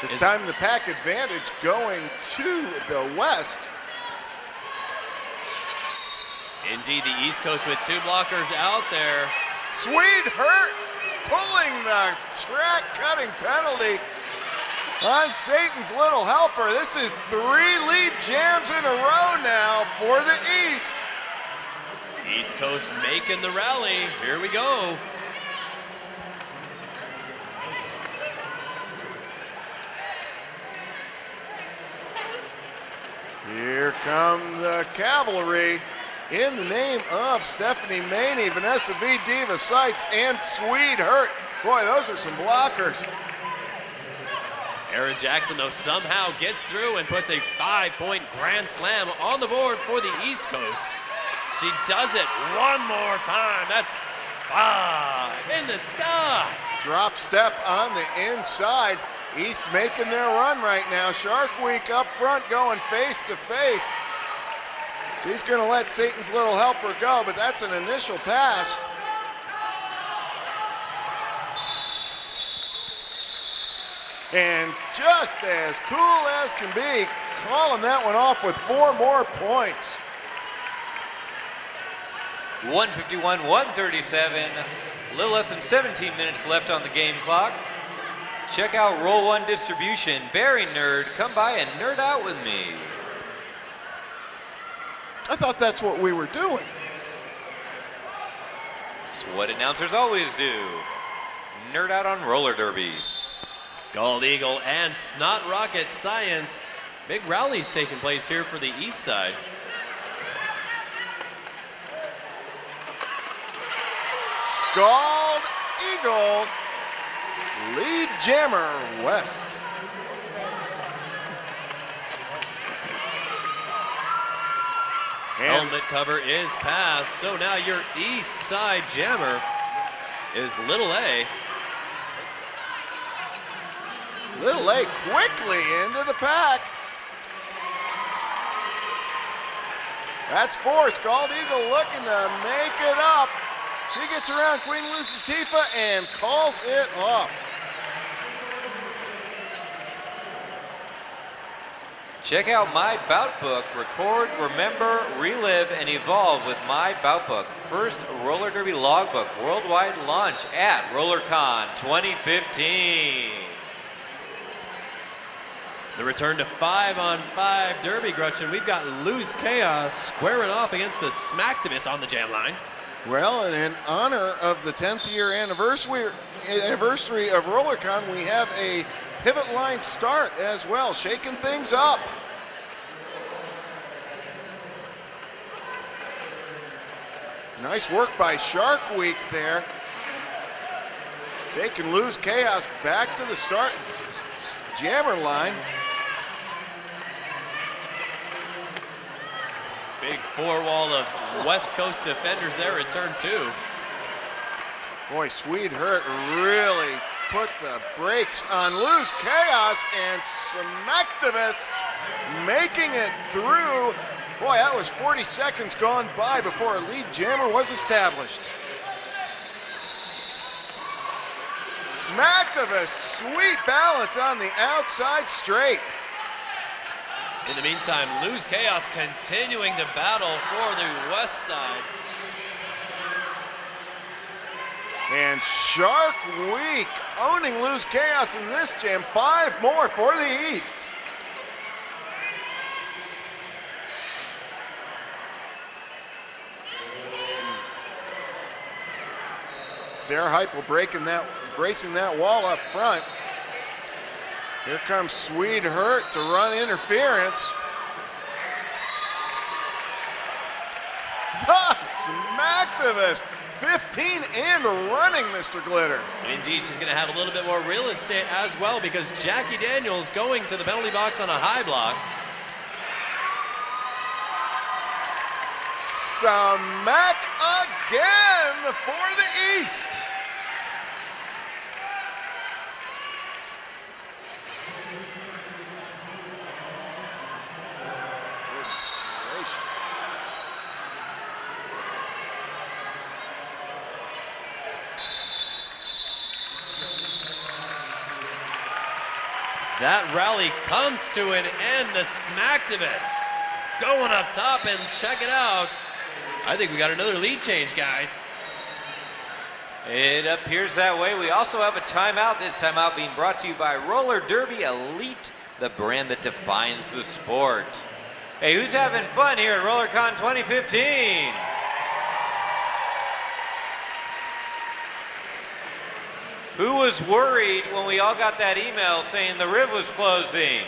S2: This time the pack advantage going to the West.
S1: Indeed, the East Coast with 2 blockers out there.
S2: Swede Hurt pulling the track cutting penalty on Satan's little helper. This is 3 lead jams in a row now for the East.
S1: East Coast making the rally. Here we go.
S2: Here come the cavalry in the name of Stephanie Maney, Vanessa V. Diva Seitz, and Swede Hurt. Boy, those are some blockers.
S1: Erin Jackson, though, somehow gets through and puts a 5-point grand slam on the board for the East Coast. She does it one more time. That's 5 in the sky.
S2: Drop step on the inside. East making their run right now. Shark Week up front going face to face. She's going to let Satan's little helper go, but that's an initial pass. And just as cool as can be, calling that one off with 4 more points.
S3: 151, 137. A little less than 17 minutes left on the game clock. Check out Roll One Distribution. Barry Nerd, come by and nerd out with me.
S2: I thought that's what we were doing.
S3: It's what announcers always do. Nerd out on roller derby.
S1: Scald Eagle and Snot Rocket Science. Big rallies taking place here for the East side.
S2: Scald Eagle, lead jammer West.
S1: Helmet cover is passed, so now your East side jammer is Little A.
S2: Little A quickly into the pack. That's 4. Scald Eagle looking to make it up. She gets around Queen Lucy Tifa and calls it off.
S3: Check out My Bout Book. Record, remember, relive, and evolve with My Bout Book. First roller derby logbook worldwide launch at RollerCon 2015.
S1: The return to 5-on-5 derby, Gretchen. We've got Lose Chaos squaring off against the Smacktivist on the jam line.
S2: Well, and in honor of the 10th year anniversary of RollerCon, we have a pivot line start as well, shaking things up. Nice work by Shark Week there. Taking Lose Chaos back to the start jammer line.
S1: Big 4-wall of West Coast defenders there at turn 2.
S2: Boy, Swede Hurt really put the brakes on Lose Chaos, and Smacktivist making it through. Boy, that was 40 seconds gone by before a lead jammer was established. Smacktivist, sweet balance on the outside straight.
S1: In the meantime, Lose Chaos continuing to battle for the West side.
S2: And Shark Week owning Lose Chaos in this jam. 5 more for the East. Sarah Heupel bracing that wall up front. Here comes Swede Hurt to run interference. The Smacktivist, 15 and running, Mr. Glitter.
S1: Indeed, she's going to have a little bit more real estate as well because Jackie Daniels going to the penalty box on a high block.
S2: Smack again for the East. Goodness gracious.
S1: That rally comes to an end. The Smacktivist going up top, and check it out. I think we got another lead change, guys.
S3: It appears that way. We also have a timeout. This timeout being brought to you by Roller Derby Elite, the brand that defines the sport. Hey, who's having fun here at RollerCon 2015? Who was worried when we all got that email saying the Riv was closing?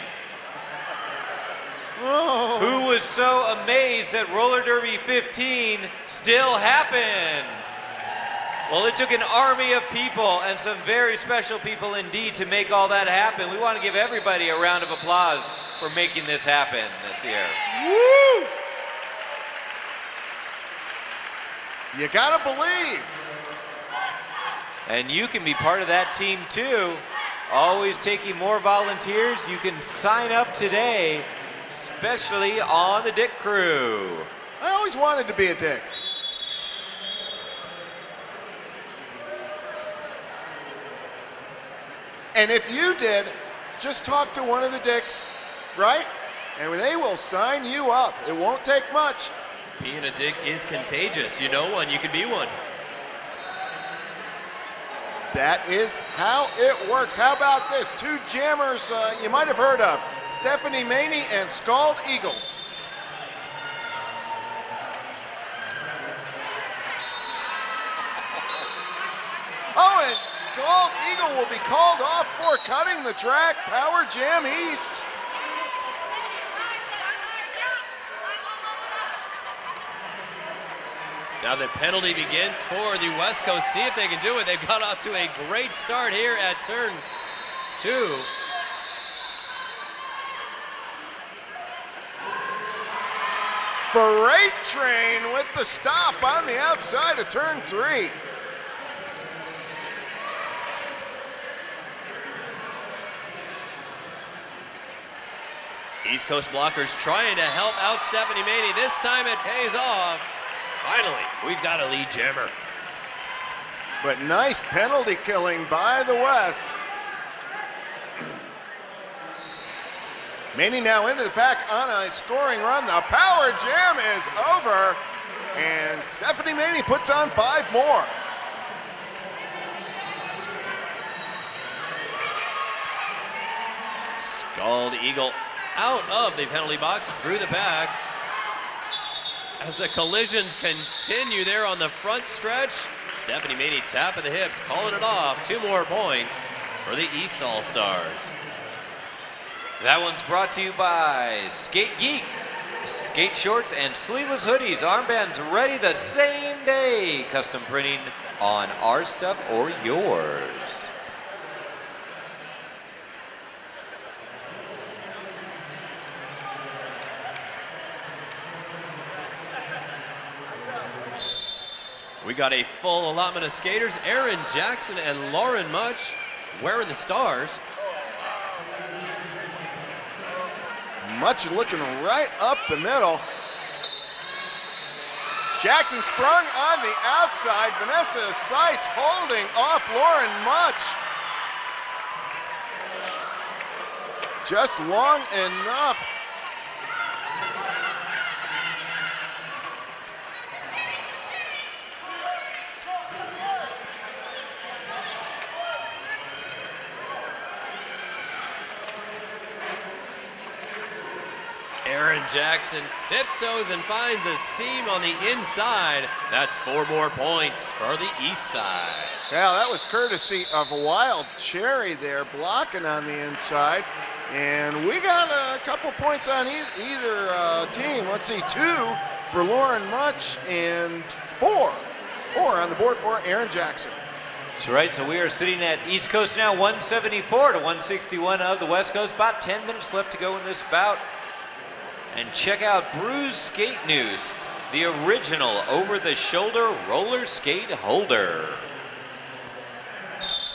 S2: Oh.
S3: Who was so amazed that Roller Derby 15 still happened? Well, it took an army of people and some very special people indeed to make all that happen. We want to give everybody a round of applause for making this happen this year.
S2: Woo! You gotta believe.
S3: And you can be part of that team too. Always taking more volunteers. You can sign up today, especially on the Dick Crew.
S2: I always wanted to be a dick. And if you did, just talk to one of the dicks, right? And they will sign you up. It won't take much.
S1: Being a dick is contagious. You know one, you can be one.
S2: That is how it works. How about this? Two jammers you might have heard of, Stephanie Maney and Scald Eagle. Oh, and Scald Eagle will be called off for cutting the track. Power Jam East.
S1: Now the penalty begins for the West Coast. See if they can do it. They've got off to a great start here at turn 2.
S2: Freight Train with the stop on the outside of turn 3.
S1: East Coast blockers trying to help out Stephanie Maney. This time it pays off. Finally, we've got a lead jammer.
S2: But nice penalty killing by the West. Maney now into the pack on a scoring run. The power jam is over, and Stephanie Maney puts on 5 more.
S1: Scald Eagle out of the penalty box through the pack. As the collisions continue there on the front stretch, Stephanie Maney tap of the hips, calling it off. 2 more points for the East All-Stars.
S3: That one's brought to you by Skate Geek. Skate shorts and sleeveless hoodies, armbands ready the same day. Custom printing on our stuff or yours.
S1: We got a full allotment of skaters. Aaron Jackson and Lauren Much wearing the stars.
S2: Much looking right up the middle. Jackson sprung on the outside. Vanessa Seitz holding off Lauren Much. Just long enough.
S1: Aaron Jackson tiptoes and finds a seam on the inside. That's 4 more points for the East Side.
S2: Yeah, that was courtesy of Wild Cherry there, blocking on the inside. And we got a couple points on either team. Let's see, 2 for Lauren Much and 4 on the board for Aaron Jackson.
S3: That's right, so we are sitting at East Coast now, 174 to 161 of the West Coast. About 10 minutes left to go in this bout. And check out Brews Skate News, the original over-the-shoulder roller skate holder.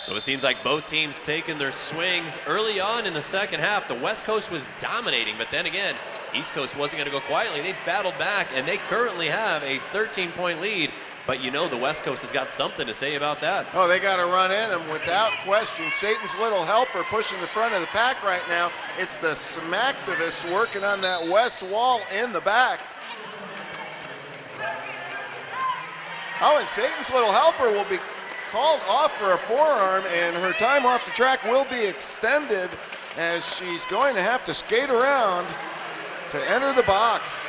S1: So it seems like both teams taking their swings early on in the second half. The West Coast was dominating, but then again, East Coast wasn't going to go quietly. They battled back, and they currently have a 13-point lead. But you know the West Coast has got something to say about that.
S2: Oh, they got to run in them without question. Satan's little helper pushing the front of the pack right now. It's the Smacktivist working on that west wall in the back. Oh, and Satan's little helper will be called off for a forearm, and her time off the track will be extended as she's going to have to skate around to enter the box.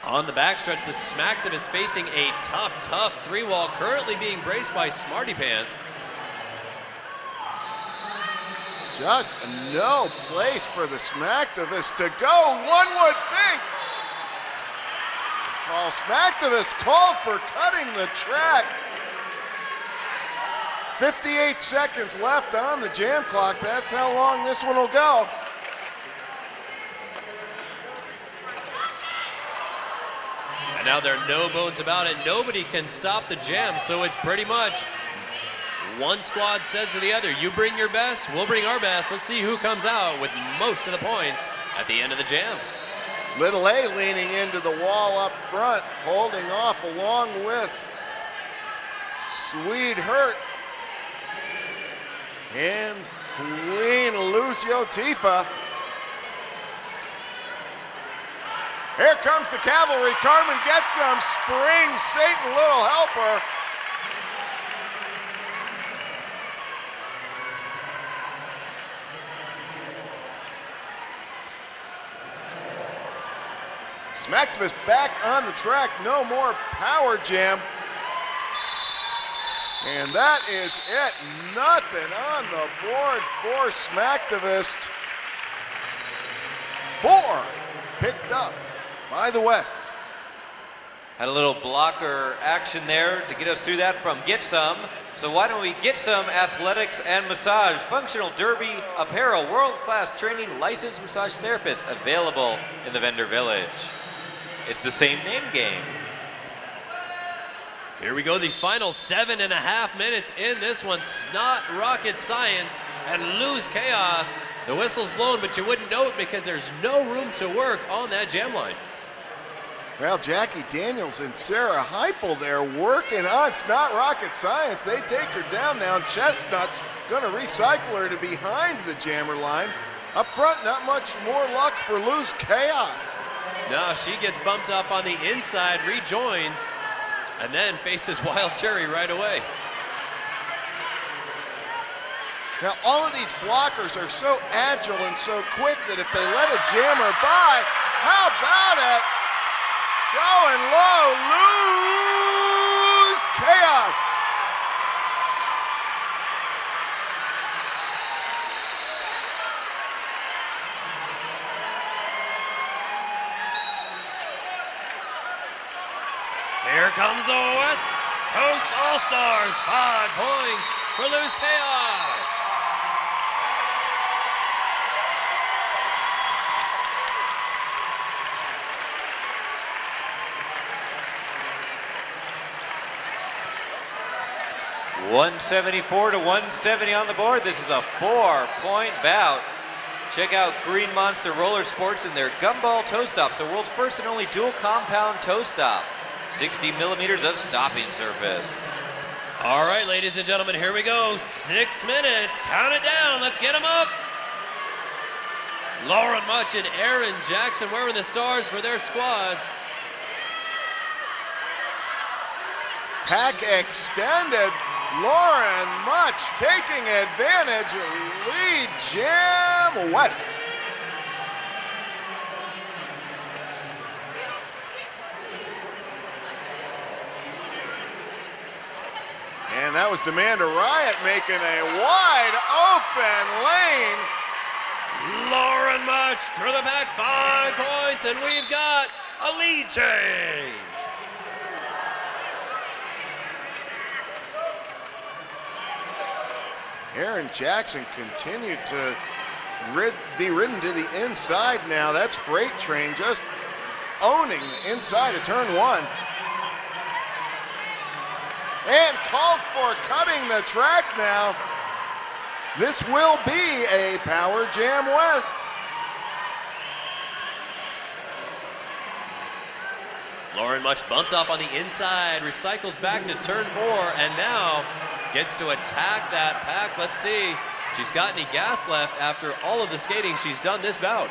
S1: On the backstretch, the Smackdom is facing a tough three-wall, currently being braced by Smarty Pants.
S2: Just no place for the Smacktivist to go, one would think. Well, Smacktivist called for cutting the track. 58 seconds left on the jam clock. That's how long this one will go.
S1: And now there are no bones about it. Nobody can stop the jam, so it's pretty much one squad says to the other, you bring your best, we'll bring our best. Let's see who comes out with most of the points at the end of the jam.
S2: Little A leaning into the wall up front, holding off along with Swede Hurt and Queen Lucio Tifa. Here comes the cavalry. Carmen gets some spring. Satan, little helper. Smacktivist back on the track. No more power jam. And that is it. Nothing on the board for Smacktivist. 4 picked up by the West.
S3: Had a little blocker action there to get us through that from Get Some. So why don't we get some athletics and massage, functional derby apparel, world-class training, licensed massage therapists available in the vendor village. It's the same name game.
S1: Here we go, the final 7.5 minutes in this one. It's not rocket science and lose chaos. The whistle's blown, but you wouldn't know it because there's no room to work on that jam line.
S2: Well, Jackie Daniels and Sarah Heupel there working on. It's not rocket science. They take her down now. Chestnut's going to recycle her to behind the jammer line. Up front, not much more luck for Lose Chaos.
S1: No, she gets bumped up on the inside, rejoins, and then faces Wild Cherry right away.
S2: Now, all of these blockers are so agile and so quick that if they let a jammer by, how about it? Going low, Lose Chaos.
S4: Here comes the West Coast All-Stars. 5
S1: Points for Lose Chaos.
S3: $174 to 170 on the board. This is a 4-point bout. Check out Green Monster Roller Sports and their gumball toe stops, the world's first and only dual compound toe stop. 60 millimeters of stopping surface.
S1: All right, ladies and gentlemen, here we go. 6 minutes. Count it down. Let's get them up. Lauren Much and Aaron Jackson wearing the stars for their squads.
S2: Pack extended. Lauren Much taking advantage. Lead Jam West. And that was Demand a Riot making a wide open lane.
S1: Lauren Much through the back, 5 points, and we've got a lead change.
S2: Aaron Jackson continued to be ridden to the inside now. That's Freight Train just owning the inside of turn 1. And called for cutting the track now. This will be a Power Jam West.
S1: Lauren Much bumped off on the inside, recycles back to turn 4, and now gets to attack that pack. Let's see if she's got any gas left after all of the skating she's done this bout.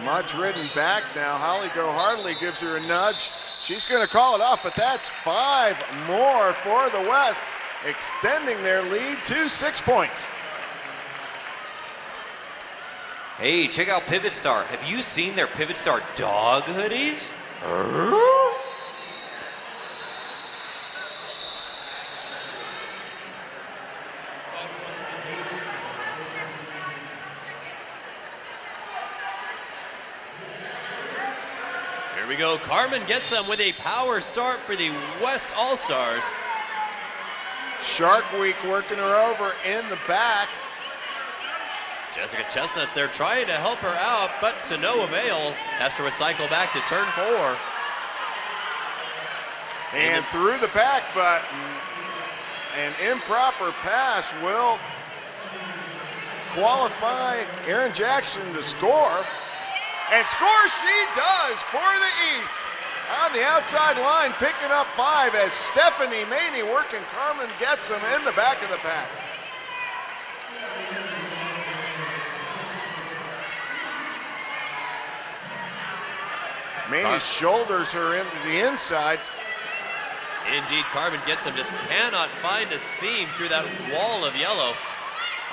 S2: Much ridden back now. Holly Go Hardly gives her a nudge. She's going to call it off, but that's 5 more for the West. extending their lead to 6 points.
S3: Hey, check out Pivot Star. Have you seen their Pivot Star dog hoodies?
S1: Here we go. Carmen gets them with a power start for the West All-Stars.
S2: Shark Week working her over in the back.
S1: Jessica Chestnuts, they're trying to help her out, but to no avail. Has to recycle back to turn 4.
S2: And through the back button, an improper pass will qualify Erin Jackson to score. And score she does for the East. On the outside line, picking up 5 as Stephanie Maney working Carmen gets them in the back of the pack. Maney shoulders her into the inside.
S1: Indeed, Carmen gets them, just cannot find a seam through that wall of yellow.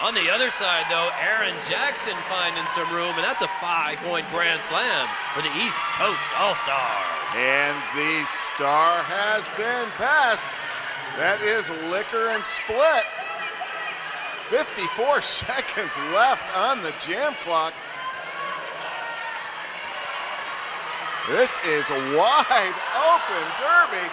S1: On the other side, though, Erin Jackson finding some room, and that's a 5-point grand slam for the East Coast All-Stars.
S2: And the star has been passed. That is Liquor and Split. 54 seconds left on the jam clock. This is a wide open derby.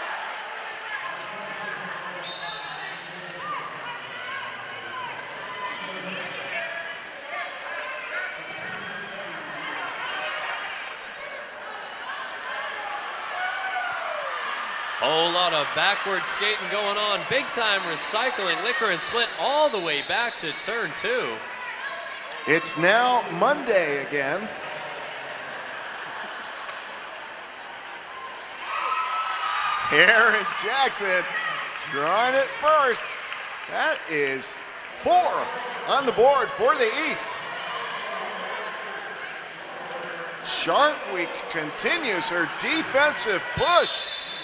S1: Whole lot of backward skating going on. Big time recycling. Liquor and Split all the way back to turn 2.
S2: It's now Monday again. Erin Jackson drawing it first. That is 4 on the board for the East. Shark Week continues her defensive push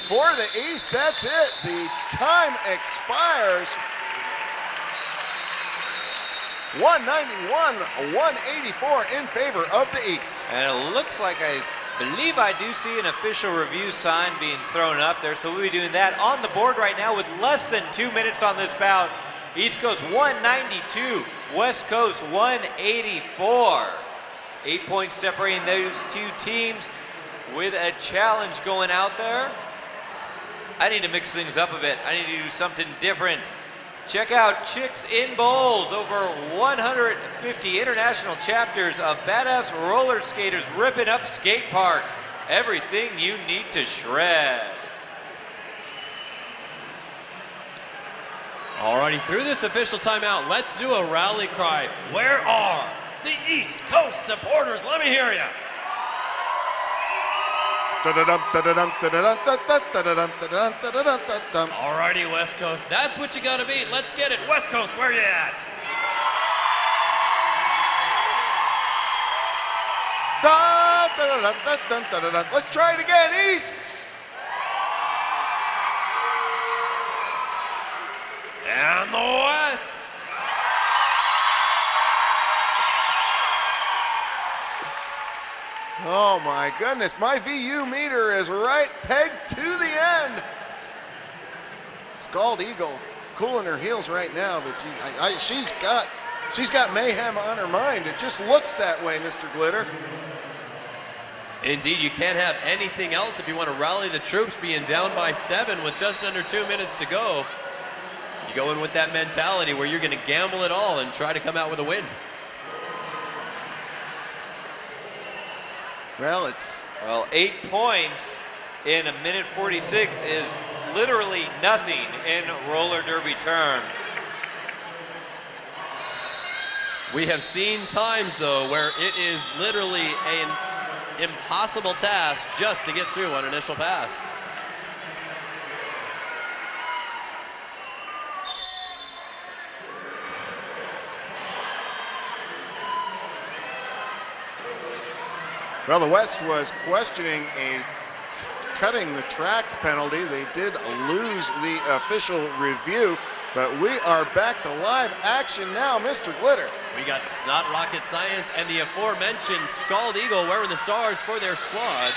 S2: for the East. That's it. The time expires. 191-184 in favor of the East.
S3: And it looks like I believe I do see an official review sign being thrown up there, so we'll be doing that on the board right now with less than 2 minutes on this bout. East Coast 192, West Coast 184. 8 points separating those two teams with a challenge going out there. I need to mix things up a bit. I need to do something different. Check out Chicks in Bowls, over 150 international chapters of badass roller skaters ripping up skate parks. Everything you need to shred.
S1: Alrighty, through this official timeout, let's do a rally cry. Where are the East Coast supporters? Let me hear you. Alrighty, West Coast, that's what you gotta be. Let's get it. West Coast, where you at?
S2: Let's try it again, East.
S1: And the West.
S2: Oh my goodness, my VU meter is right pegged to the end. Scald Eagle cooling her heels right now, but she's got mayhem on her mind. It just looks that way, Mr. Glitter.
S1: Indeed, you can't have anything else if you want to rally the troops, being down by 7 with just under 2 minutes to go. You go in with that mentality where you're going to gamble it all and try to come out with a win.
S2: Well,
S3: 8 points in a minute 46 is literally nothing in roller derby terms.
S1: We have seen times, though, where it is literally an impossible task just to get through on initial pass.
S2: Well, the West was questioning a cutting the track penalty. They did lose the official review. But we are back to live action now, Mr. Glitter.
S1: We got Snot Rocket Science and the aforementioned Scald Eagle wearing the stars for their squads.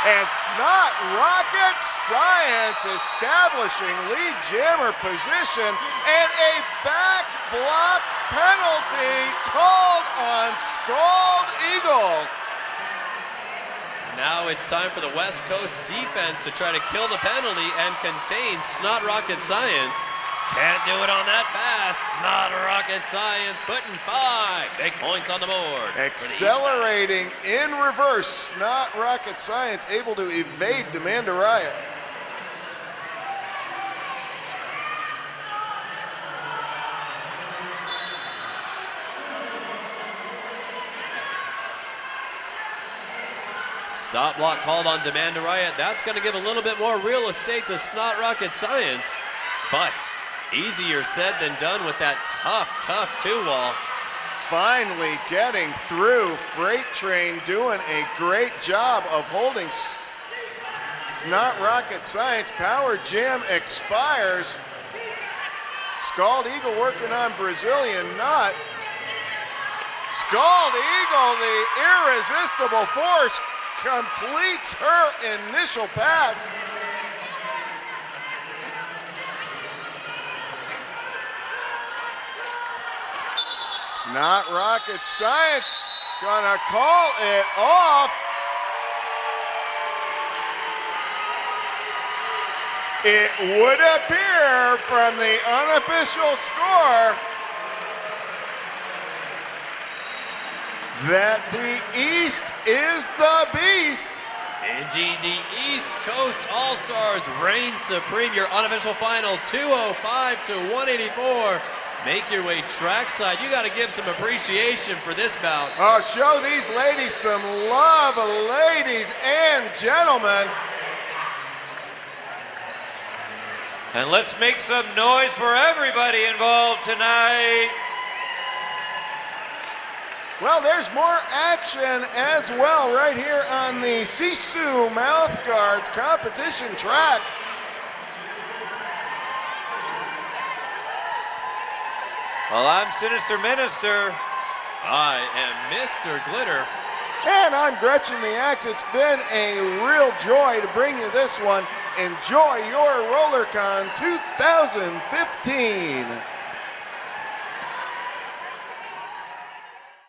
S2: And Snot Rocket Science establishing lead jammer position, and a back block penalty called on Scald Eagle.
S1: Now it's time for the West Coast defense to try to kill the penalty and contain Snot Rocket Science. Can't do it on that pass. Snot Rocket Science putting 5 big points on the board.
S2: Accelerating in reverse, Snot Rocket Science able to evade Demand a Riot.
S1: Stop block called on Demand a Riot. That's going to give a little bit more real estate to Snot Rocket Science. But easier said than done with that tough two-wall.
S2: Finally getting through. Freight Train doing a great job of holding Snot Rocket Science. Power Jam expires. Scald Eagle working on Brazilian Knot. Scald Eagle, the irresistible force, completes her initial pass. Snot Rocket Science gonna call it off. It would appear from the unofficial score that the East is the beast.
S1: Indeed, the East Coast All-Stars reign supreme. Your unofficial final, 205 to 184. Make your way trackside. You got to give some appreciation for this bout.
S2: Oh, show these ladies some love, ladies and gentlemen.
S3: And let's make some noise for everybody involved tonight.
S2: Well, there's more action as well right here on the Sisu Mouthguards competition track.
S3: Well, I'm Sinister Minister.
S1: I am Mr. Glitter.
S2: And I'm Gretchen the Axe. It's been a real joy to bring you this one. Enjoy your RollerCon 2015.